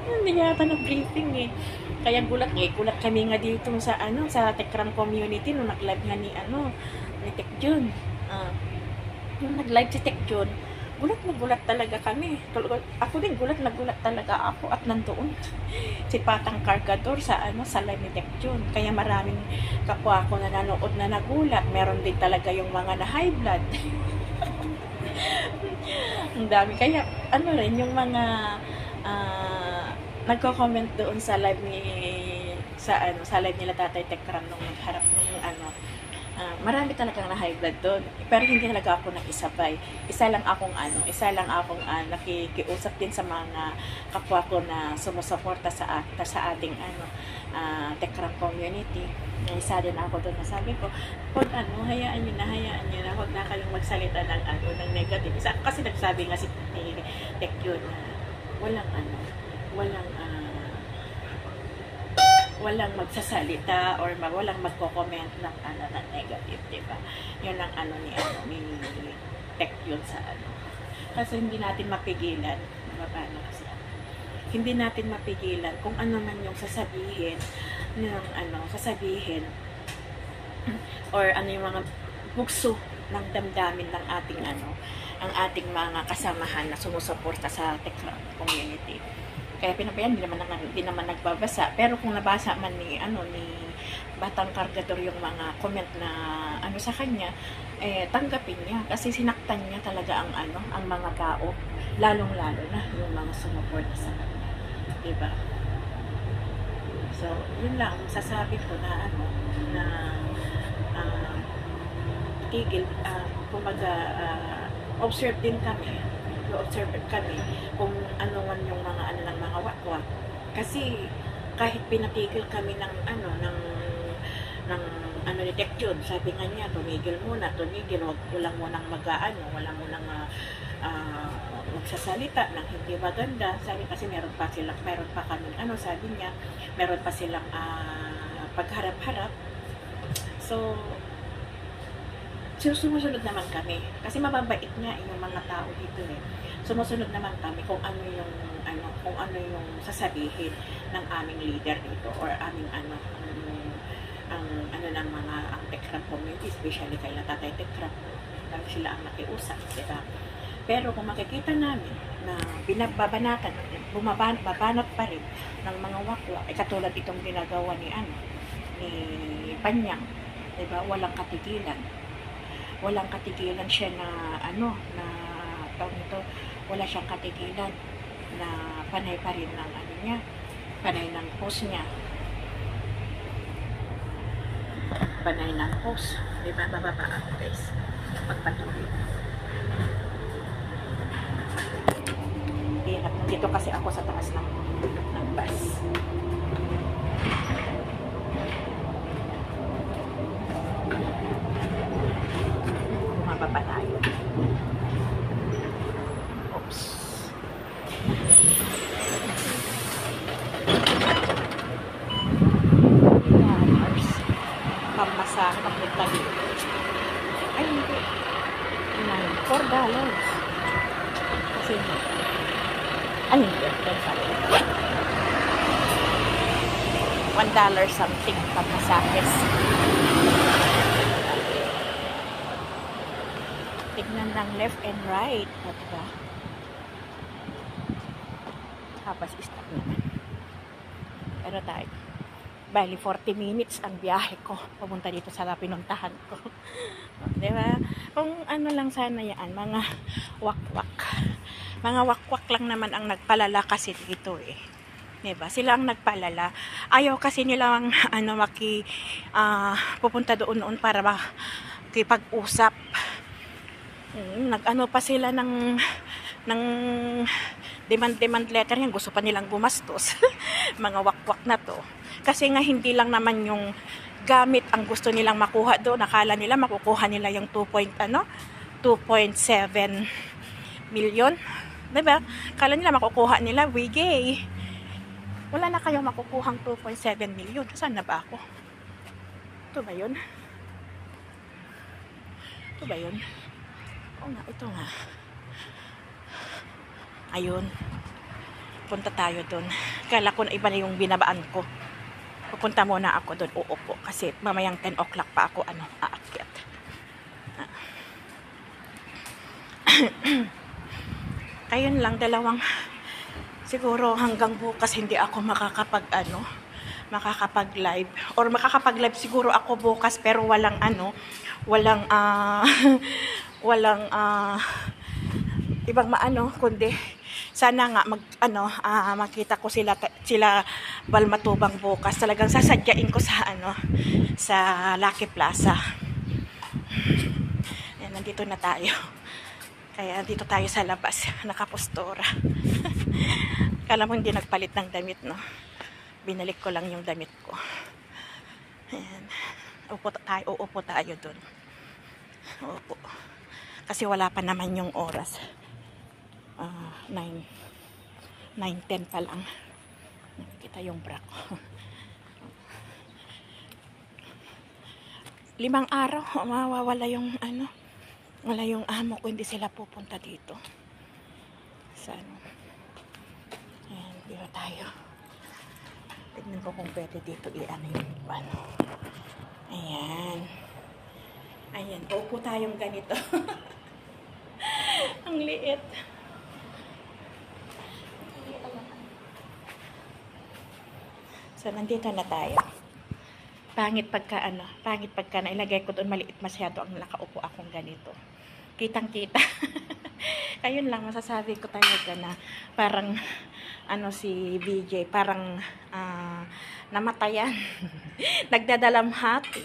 Hindi yata na-briefing eh. Kaya gulat kami nga dito sa sa Tekram community nung nag-live nga ni Tekjun. Yung nag-live si Tekjun, gulat talaga kami. Ako din gulat talaga ako at nandoon si Batang Cargador sa sa live ni Tekjun. Kaya maraming kapwa ko na nanood na nagulat. Meron din talaga yung mga na high blood. Ang dami. Kaya rin yung mga nagko-comment doon sa live sa live nila Tatay Tekram nung nagharap ng marami talagang na high blood doon, pero hindi talaga ako nakisabay. Isa lang akong nakikiusap din sa mga kapwa ko na sumusuporta sa ating Tekram community. Isa din ako doon na sabi ko, huwag hayaan nyo na, huwag na kayong magsalita ng ng negative. Kasi nagsabi nga si Tekjun na walang magsasalita or walang magko-comment ng ng negative, diba? Yun ang ni Tekjun sa Kasi hindi natin mapigilan, kasi hindi natin mapigilan kung ano man yung sasabihin or yung mga bugso ng damdamin ng ating ang ating mga kasamahan na sumusuporta sa Tekram community. Kaya pinabayaan, hindi naman nagbabasa. Pero kung nabasa man ni Batang Cargador yung mga comment na sa kanya, tanggapin niya. Kasi sinaktan niya talaga ang mga tao. Lalong-lalo na yung mga sumuporta sa kanya. Diba? So, yun lang. Sasabi ko na tigil, observe din kami kung ano man yung mga ng mga wakwak. Kasi kahit pinatigil kami ng ni Tekjun, sabi nga niya, tumigil, wag lang munang wala munang magsasalita ng hindi maganda. Sabi kasi meron pa kami sabi niya, meron pa silang pagharap-harap. So sumusunod naman kami kasi mababait nga yung mga tao dito eh. Sumusunod naman kami kung ano yung sasabihin ng aming leader dito or aming ng mga Tekram community, especially kay Tatay Tekram. Dahil sila ang nakiusap, diba? Pero kung makikita namin na babanat pa rin ng mga wakwa, katulad itong ginagawa ni Panyang, diba? Walang katigilan siya na wala siyang katigilan na panay pa rin ng panay ng post niya. Panay ng post. Diba? Bababa ako guys. Pagpatuloy. Hirap. Nandito kasi ako sa taas ng bus. Bumababa tayo. Oops. Pamasahe papunta dito. Ay, hindi. $4. Kasi, ano yun? $1 something pamasahes. Tignan ng left and right. O, diba? Tapos, stop naman. Pero tayo. Bali, 40 minutes ang biyahe ko papunta dito sa pinuntahan ko. Diba? Kung ano lang sana yan, mga wakwak. Mga wakwak lang naman ang nagpalala kasi dito eh. Diba? Sila ang nagpalala. Ayaw kasi nilang pupunta doon para makipag-usap. Nag-ano pa sila ng demand letter yan. Gusto pa nilang gumastos. Mga wakwak na to. Kasi nga hindi lang naman yung gamit ang gusto nilang makuha doon. Nakala nila makukuha nila yung 2.7 million. Diba? Kala nila makukuha nila. Wigay. Wala na kayong makukuhang 2.7 million. Saan na ba ako? Ito ba yun? Ito ba yun? Oo nga, ito nga. Ayun. Punta tayo doon. Kala ko na iba na yung binabaan ko. Pupunta muna ako doon. Uupo. Kasi mamayang 10 o'clock pa ako aakyat. Ayun lang, siguro hanggang bukas hindi ako makakapag-live. Or makakapag-live siguro ako bukas pero walang ibang kundi sana nga makita ko sila Balmatubang bukas. Talagang sasadyain ko sa Lucky Plaza. Yan, nandito na tayo. Kaya dito tayo sa labas, nakapostura. Kala mo hindi nagpalit ng damit, no? Binalik ko lang yung damit ko. Ayan. Uupo tayo dun. Uupo. Kasi wala pa naman yung oras. 9:10 pa lang. Nakikita yung bra ko. 5 araw, mawawala yung wala yung amo ko, hindi sila pupunta dito. Ayan, dito tayo. Tignan ko kung pwede dito yung Ayan. Ayan, upo tayong ganito. Ang liit. So, nandito na tayo. Pangit pagka nailagay ko doon maliit masyado ang nakaupo akong ganito. Kitang-kita. Ayun lang, masasabi ko talaga na parang si BJ, parang namatayan. Nagdadalamhati.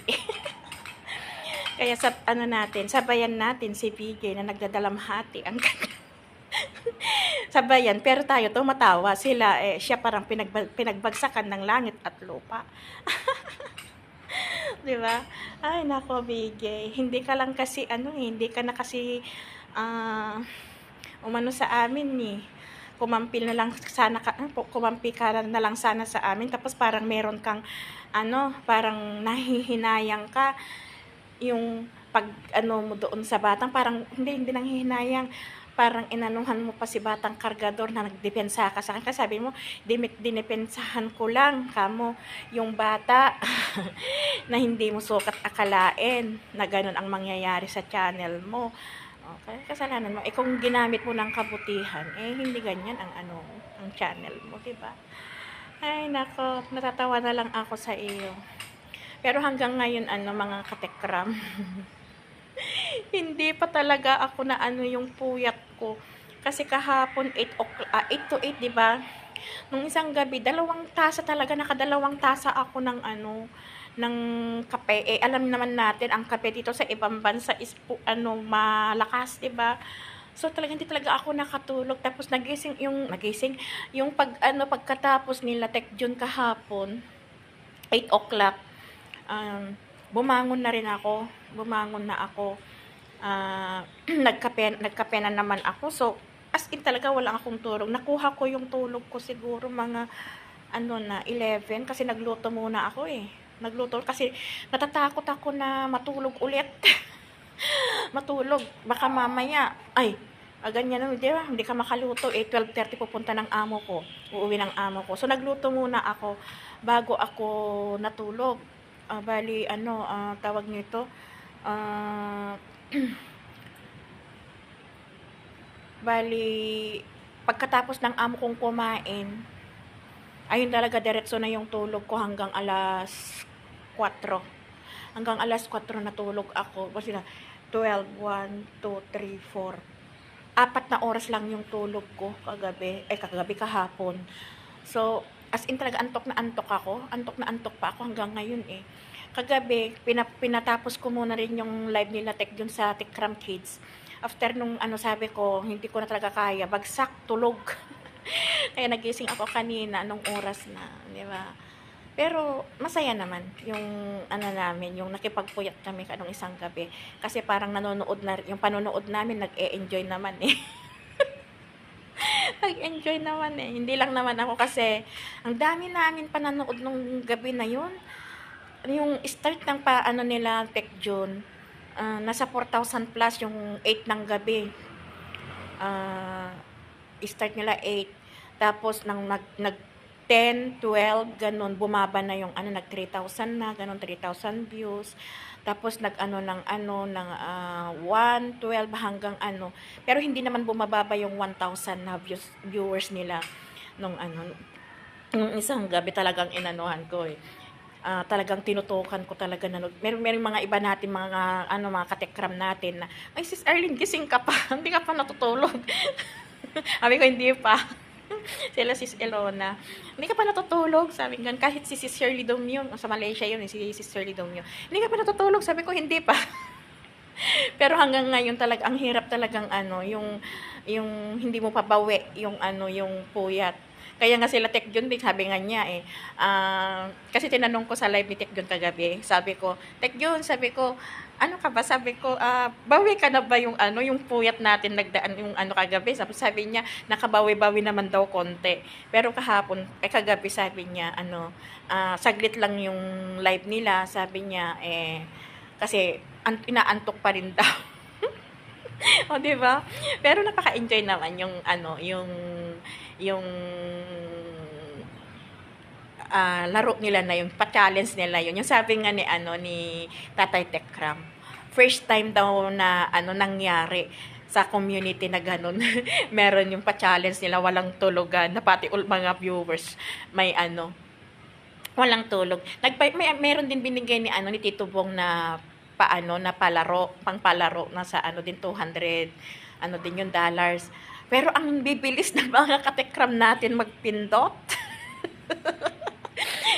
Kaya sabayan natin si BJ na nagdadalamhati ang sabayan, pero tayo tumatawa. Siya parang pinagbagsakan ng langit at lupa. Diba? Ay, nako, BJ. Hindi ka lang kasi, hindi ka na kasi, umano sa amin, kumampi ka na lang sana sa amin. Tapos parang meron kang, parang nahihinayang ka. Yung pag, mo doon sa batang, parang, hindi nanghihinayang. Parang inanuhan mo pa si batang kargador na nagdepensa ka sa akin. Kasi sabi mo, dinipensahan ko lang kamo yung bata na hindi mo sukat akalain na ganun ang mangyayari sa channel mo. Okay, kasalanan mo. Kung ginamit mo ng kabutihan, hindi ganyan ang channel mo, diba? Ay, nako, natatawa na lang ako sa iyo. Pero hanggang ngayon, mga katekram, hindi pa talaga ako na yung puyat ko. Kasi kahapon 8 to 8, 'di ba? Nung isang gabi, dalawang tasa talaga, nakadalawang tasa ako ng ng kape. Eh, alam naman natin, ang kape dito sa ibang bansa is malakas, 'di ba? So talaga hindi talaga ako nakatulog. Tapos yung pagkatapos nila Tekjun kahapon, 8 o'clock, bumangon na rin ako. Bumangon na ako. Nagkape na naman ako. So as in talaga wala akong tulog. Nakuha ko yung tulog ko siguro mga 11 kasi nagluto muna ako eh. Nagluto kasi natatakot ako na matulog ulit. Matulog baka mamaya ganyan na, di ba? Hindi ka makaluto eh, 12:30 pupunta ng amo ko. Uuwi ng amo ko. So nagluto muna ako bago ako natulog. Bali tawag nito ah bali pagkatapos ng amo kong kumain, ayun talaga diretso na yung tulog ko hanggang alas 4. Hanggang alas 4 natulog ako. Kasi 12, 1, 2, 3, 4. 4 na oras lang yung tulog ko kahapon. So, as in talaga antok na antok ako. Antok na antok pa ako hanggang ngayon eh. Kagabi, pinatapos ko muna rin yung live nila dun sa Tikram Kids. After nung sabi ko, hindi ko na talaga kaya, bagsak, tulog. Kaya nagising ako kanina nung oras na, di ba? Pero masaya naman yung namin, yung nakipagpuyat kami kanong isang gabi. Kasi parang yung panonood namin, nag-e-enjoy naman eh. Nag-enjoy naman eh. Hindi lang naman ako kasi ang dami namin pananood nung gabi na yun. Yung start ng nila Tekjun, nasa 4,000 plus yung 8 ng gabi. Start nila 8. Tapos nang nag 10, 12, ganun, bumaba na yung nag 3,000 na, ganun, 3,000 views. Tapos ng 1, 12 hanggang Pero hindi naman bumababa yung 1,000 na viewers nila nung nung isang gabi talagang inanuhan ko eh. Talagang tinutukan ko talaga na meron mga iba natin mga mga katekram natin na ay sis Arlene gising ka pa hindi ka pa natutulog. Sabi ko hindi pa. Sila sis Elona hindi ka pa natutulog, sabi ko kahit si sis Shirley Domyon sa Malaysia yun si sis Shirley Domyon hindi ka pa natutulog, sabi ko hindi pa. Pero hanggang ngayon talaga ang hirap talagang yung hindi mo pabawi yung yung puyat. Kaya nga sila Tekjun, sabi nga niya eh. Kasi tinanong ko sa live ni Tekjun kagabi. Sabi ko, Tekjun, sabi ko, ano ka ba? Sabi ko, bawi ka na ba yung yung puyat natin nagdaan yung kagabi? Sabi niya, nakabawi-bawi naman daw konti. Pero kahapon, kagabi sabi niya, saglit lang yung live nila. Sabi niya, kasi inaantok pa rin daw. O, di ba? Pero nakaka-enjoy naman yung yung laro nila na yung pa-challenge nila yun. Yung sabi nga ni Tatay Tekram, first time daw na nangyari sa community na ganun. Meron yung pa-challenge nila, walang tulugan, na pati mga viewers may walang tulog. Meron din binigay ni ni Tito Bong na pangpalaro na sa din 200 din yung dollars. Pero ang bibilis ng mga katekram natin magpindot.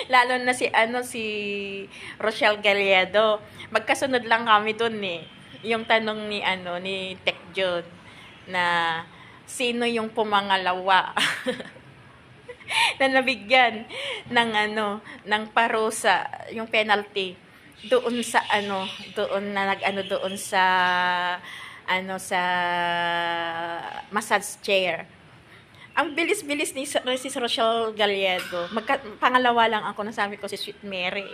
Lalo na si Rochelle Galledo. Magkasunod lang kami dun eh. Yung tanong ni Tekjun na sino yung pumangalawa na nabigyan ng ng parusa, yung penalty doon sa doon na doon sa sa massage chair. Ang bilis-bilis ni Rochelle Galledo. Pangalawa lang ako, nasabi ko si Sweet Mary.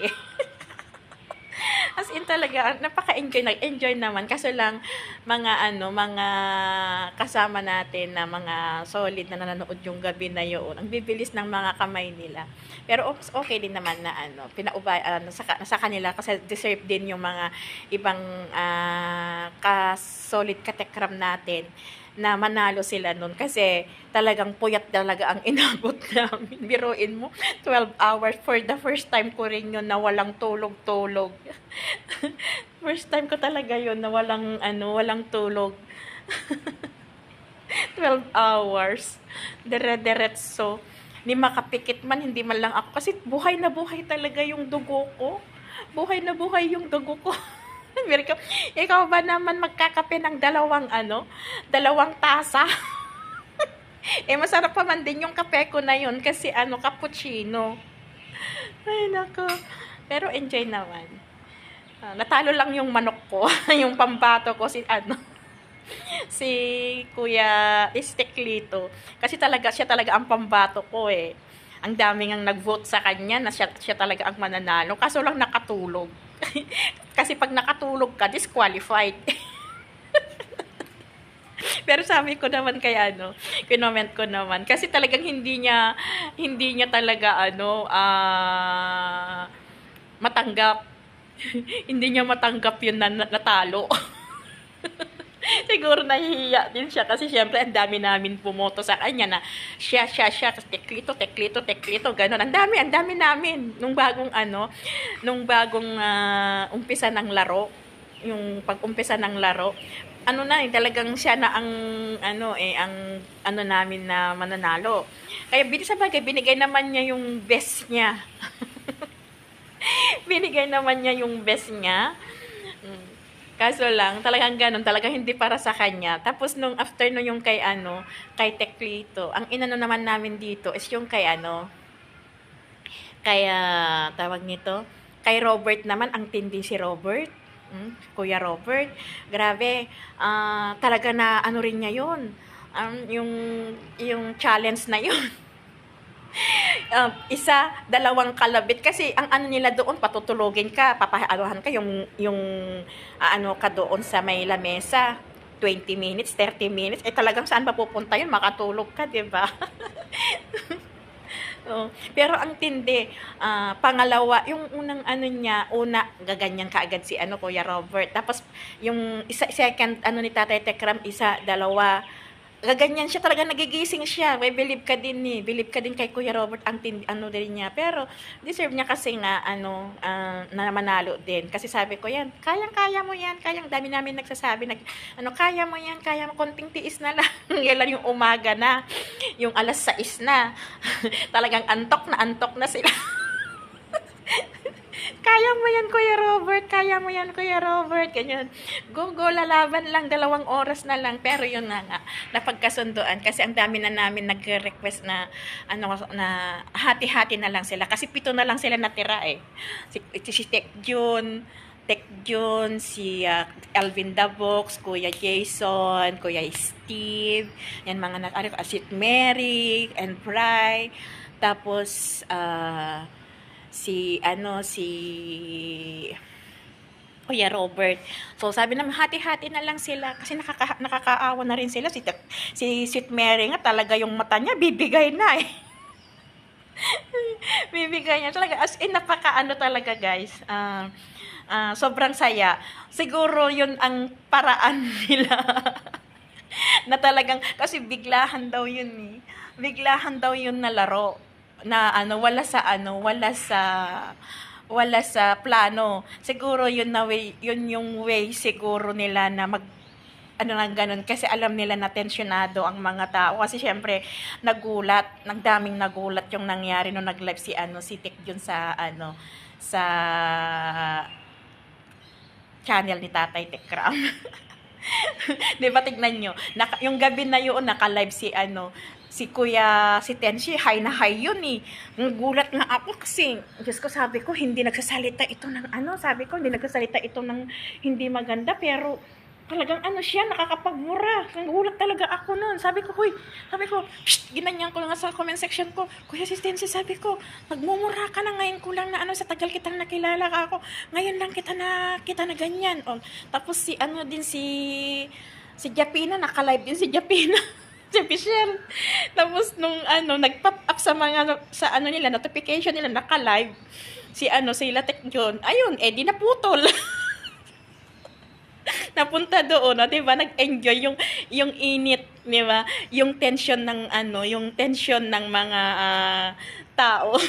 As in talaga, nag-enjoy naman. Kaso lang, mga kasama natin na mga solid na nanonood yung gabi na yun. Ang bibilis ng mga kamay nila. Pero okay din naman na sa kanila kasi deserve din yung mga ibang solid katekram natin na manalo sila nun kasi talagang puyat talaga ang inabot namin. Biruin mo, 12 hours for the first time ko rin yun na walang tulog-tulog. First time ko talaga yun na walang tulog. 12 12 hours. Dire-diretso. Ni makapikit man, hindi man lang ako. Kasi buhay na buhay talaga yung dugo ko. Buhay na buhay yung dugo ko. Amerika, ikaw ba naman magkakape ng dalawang tasa? Masarap pa man din yung kape ko na yun kasi cappuccino. Ay, nako. Pero enjoy naman. Natalo lang yung manok ko, yung pambato ko, si Kuya Esteklito. Kasi siya talaga ang pambato ko eh. Ang dami ngang nag-vote sa kanya na siya talaga ang mananalo. Kaso lang nakatulog. Kasi pag nakatulog ka, disqualified. Pero sabi ko naman kinoment ko naman. Kasi talagang hindi niya talaga matanggap. Hindi niya matanggap yun na natalo. Siguro nahihiya din siya kasi syempre ang dami namin pumoto sa kanya na siya, teklito, gano'n. Ang dami namin nung bagong umpisa ng laro, yung pag-umpisa ng laro. Talagang siya na ang namin na mananalo. Kaya binigay naman niya yung best niya. Binigay naman niya yung best niya. Kaso lang, talagang ganun, talagang hindi para sa kanya. Tapos nung after yung kay Teklito, ang inano naman namin dito is yung tawag nito, kay Robert naman, ang tindi si Robert. Kuya Robert, grabe, talaga na rin niya yun. Yung challenge na yun. Isa, dalawang kalabit kasi ang nila doon patutulogin ka, papahaluhan ka yung ka doon sa may lamesa 20 minutes, 30 minutes. Talagang saan ba pupunta yun? Makatulog ka, 'di ba? Pero ang tindi, pangalawa, yung unang gaganyan kaagad si Kuya Robert. Tapos yung second ni Tatay Tekram, dalawa, gaganyan siya, talaga nagigising siya. May believe ka din kay Kuya Robert ang din niya. Pero deserve niya kasi na na manalo din. Kasi sabi ko yan, kaya mo yan, dami namin nagsasabi kaya mo yan, konting tiis na lang. Yan yung umaga na, yung alas 6 na. Talagang antok na sila. Kaya mo yan, Kuya Robert, ganyan. Go, lalaban lang, 2 oras na lang. Pero yun nga, napagkasunduan. Kasi ang dami na namin nag-request na, na hati-hati na lang sila. Kasi 7 na lang sila natira eh. Si Tekjun, si Alvin Dabox, Kuya Jason, Kuya Steve, yan mga si Mary and Bry. Tapos, si Kuya Robert. So sabi naman hati-hati na lang sila kasi nakakaawa na rin sila. Si Sweet Mary nga talaga yung mata niya bibigay na eh. Bibigay niya talaga as in talaga guys. Sobrang saya. Siguro yun ang paraan nila. Na talagang kasi biglahan daw yun na laro na wala sa plano. Siguro yun yung way siguro nila na ganun kasi alam nila na tensyonado ang mga tao kasi syempre nagdaming nagulat yung nangyari nung nag-live si Tekjun sa channel ni Tatay Tekram. Di ba, tignan nyo, yung gabi na yun naka-live si Tenshi, high na high yun eh. Gulat nga ako kasi, Diyos ko, sabi ko, hindi nagsasalita ito ng hindi maganda, pero talagang siya, nakakapagmura. Gulat talaga ako noon. Sabi ko, ginanyan ko lang sa comment section ko, Kuya si Tenshi, sabi ko, nagmumura ka na ngayon ko lang na sa tagal kitang nakilala ka ako. Ngayon lang kita na ganyan. Tapos si Japina, naka-live din si Japina. Si Michelle. Tapos nung nag-pop up sa nila, notification nila, naka-live sila Tekjon. Ayun, di naputol. Napunta doon, di ba? Nag-enjoy yung init, di ba? Yung tension ng mga tao.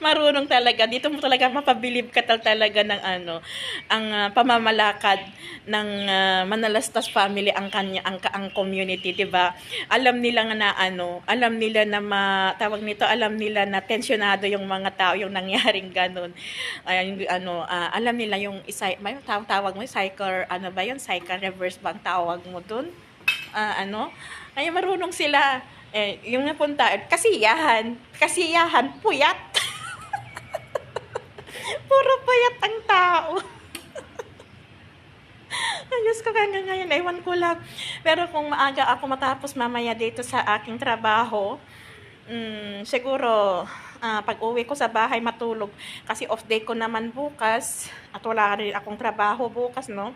Marunong talaga. Dito mo talaga mapabilib ka talaga ng ano, ang pamamalakad ng Manalastas family ang kanya ang community, 'di ba? Alam nila nga na ano, alam nila na tawag nito, alam nila na tensyonado yung mga tao yung nangyaring ganun. Ay ano, alam nila yung may tawag mo cycle, ano ba yun? Cycle reverse ba ang tawag mo dun? Ano? Ay marunong sila. Yung napunta, kasiyahan, puyat. Puro puyat ang tao. Ayos ko hanggang ngayon, ewan ko lang. Pero kung maaga ako matapos mamaya dito sa aking trabaho, siguro, pag uwi ko sa bahay matulog. Kasi off day ko naman bukas, at wala rin akong trabaho bukas, no?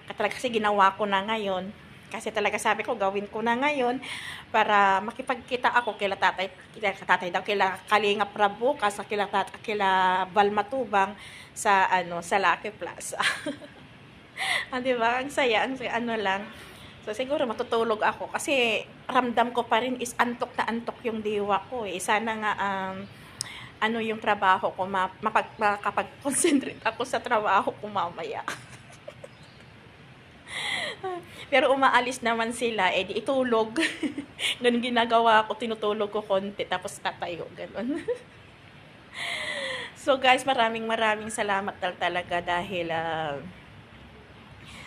Kasi ginawa ko na ngayon. Kasi talaga sabi ko, gawin ko na ngayon para makipagkita ako kila tatay daw, kila Kalinga Prab bukas, kila Val Matubang sa Lucky Plaza. Di ba? Ang saya, ano lang. So siguro matutulog ako kasi ramdam ko pa rin is antok na antok yung diwa ko eh. Sana nga yung trabaho ko makapag-concentrate ako sa trabaho ko mamaya. Pero umaalis naman sila, di itulog. Ganun ginagawa ko, tinutulog ko konti, tapos tatayo, ganun. So guys, maraming salamat talaga dahil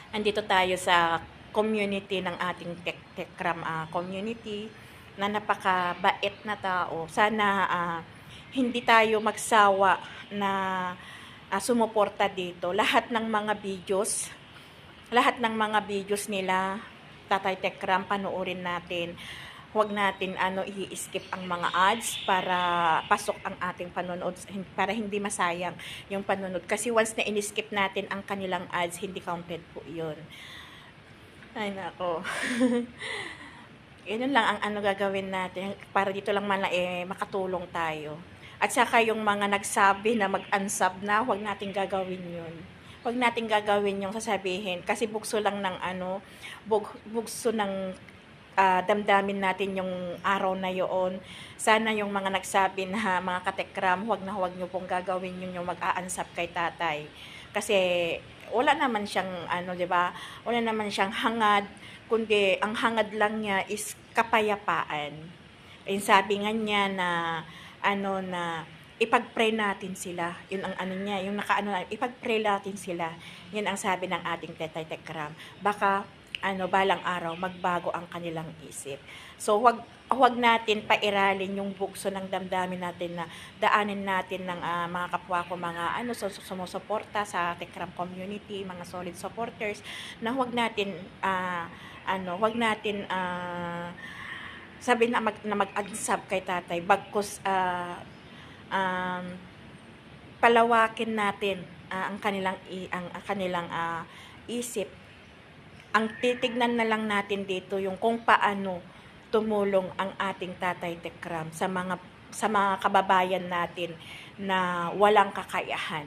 andito tayo sa community ng ating Tekram community na napakabait na tao. Sana hindi tayo magsawa na sumuporta dito. Lahat ng mga videos nila, Tatay Tekram, panoorin natin. Huwag natin i-skip ang mga ads para pasok ang ating panonood, para hindi masayang yung panonood. Kasi once na in-skip natin ang kanilang ads, hindi counted po yun. Ay nako. Yun lang ang gagawin natin para dito lang man makatulong tayo. At saka yung mga nagsabi na mag-unsub na, huwag natin gagawin yun. Huwag natin gagawin yung sasabihin kasi bugso lang ng bugso ng damdamin natin yung araw na yoon. Sana yung mga nagsabi na mga katekram, huwag nyo pong gagawin yung mag-aansap kay tatay. Kasi wala naman siyang di ba? Wala naman siyang hangad, kundi ang hangad lang niya is kapayapaan. Yung sabi nga niya na na ipag-pray natin sila. Yun ang niya, yung ipag-pray natin sila. Yan ang sabi ng ating Tatay Tekram. Baka balang araw magbago ang kanilang isip. So wag natin pairalin yung bugso ng damdamin natin na daanin natin ng mga kapwa ko, mga sumusuporta sa Tekram community, mga solid supporters, na wag natin sabi na mag-unsub kay tatay, bagkus palawakin natin ang kanilang isip. Ang titignan na lang natin dito yung kung paano tumulong ang ating Tatay Tekram sa mga kababayan natin na walang kakayahan.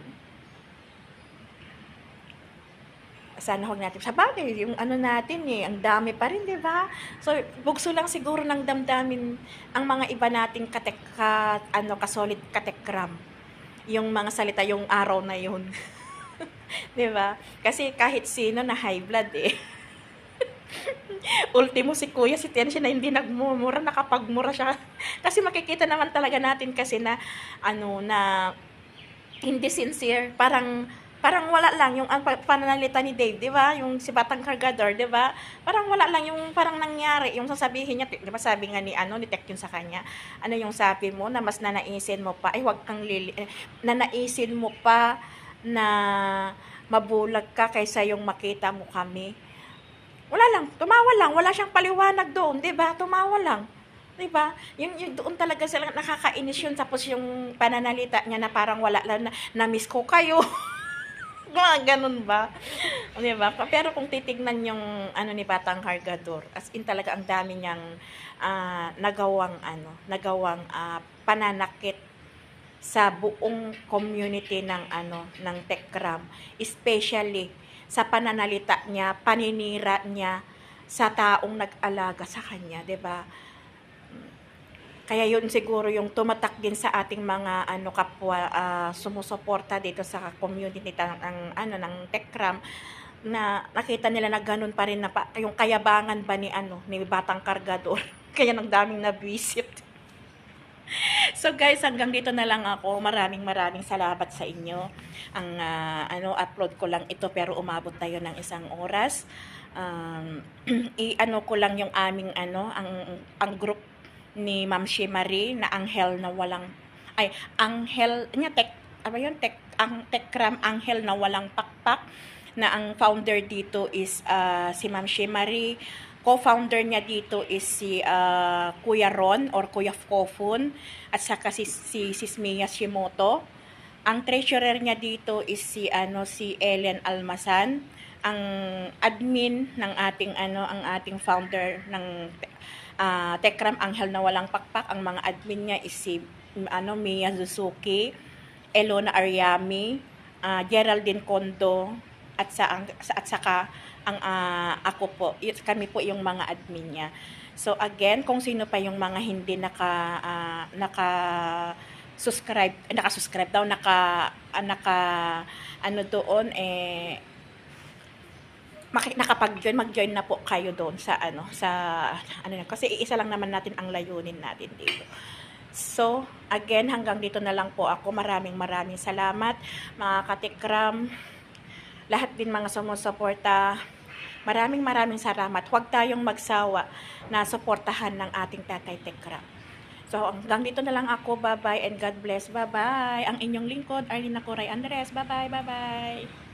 Sana huwag natin sa bagay, yung natin ang dami pa rin, di ba? So bugso lang siguro ng damdamin ang mga iba nating kasolid katekram. Yung mga salita, yung araw na yun. Di ba? Kasi kahit sino na high blood Ultimo si Kuya, si Tensya na hindi nagmumura, nakapagmura siya. Kasi makikita naman talaga natin kasi na na hindi sincere, parang wala lang yung pananalita ni Dave, 'di ba? Yung si Batang Cargador, 'di ba? Parang wala lang yung parang nangyari, yung sasabihin niya, 'di ba? Sabi nga ni Tek yun sa kanya. Yung sabi mo na mas nanaisin mo pa, huwag kang nanaisin mo pa na mabulag ka kaysa yung makita mo kami. Wala lang, tumawa lang, wala siyang paliwanag doon, 'di ba? Tumawa lang. 'Di ba? Yung doon talaga sila nakakainis yun, tapos yung pananalita niya na parang wala lang na miss ko kayo. Ganun ba? 'Di ba? Pero kung titignan yung ni Batang Cargador, as in talaga ang dami niyang nagawang pananakit sa buong community ng Tekram, especially sa pananalita niya, paninira niya sa taong nag-alaga sa kanya, 'di ba? Kaya yun siguro yung tumatak din sa ating mga kapwa sumusuporta dito sa community ng Tekram, na nakita nila na ganun pa rin na yung kayabangan ba ni Batang Kargador. Kaya nang daming na-visit. So guys, hanggang dito na lang ako. Maraming salamat sa inyo. Ang upload ko lang ito pero umabot tayo ng 1 oras. Ko lang yung aming ang group ni Ma'am Shimari na Anghel na walang Anghel niya ang Tekram Anghel na walang pakpak, na ang founder dito is si Ma'am Shimari. Co-founder niya dito is si Kuya Ron or Kuya Kofun, at saka si Mia Shimoto. Ang treasurer niya dito is si Ellen Almasan. Ang admin ng ang ating founder ng Tekram Anghel na walang pakpak, ang mga admin niya is si Mia Suzuki, Elona Aryami, Geraldine Kondo, at saka ang ako po. Kami po yung mga admin niya. So again, kung sino pa yung mga hindi nakasubscribe daw, nakapag-join, mag-join na po kayo doon sa kasi isa lang naman natin ang layunin natin dito. So, again, hanggang dito na lang po ako. Maraming salamat, mga katikram, lahat din mga sumusuporta. Maraming salamat. Huwag tayong magsawa na suportahan ng ating Tatay Tekram. So, hanggang dito na lang ako. Bye-bye and God bless. Bye-bye. Ang inyong lingkod, Arlene Coray Andres. Bye-bye.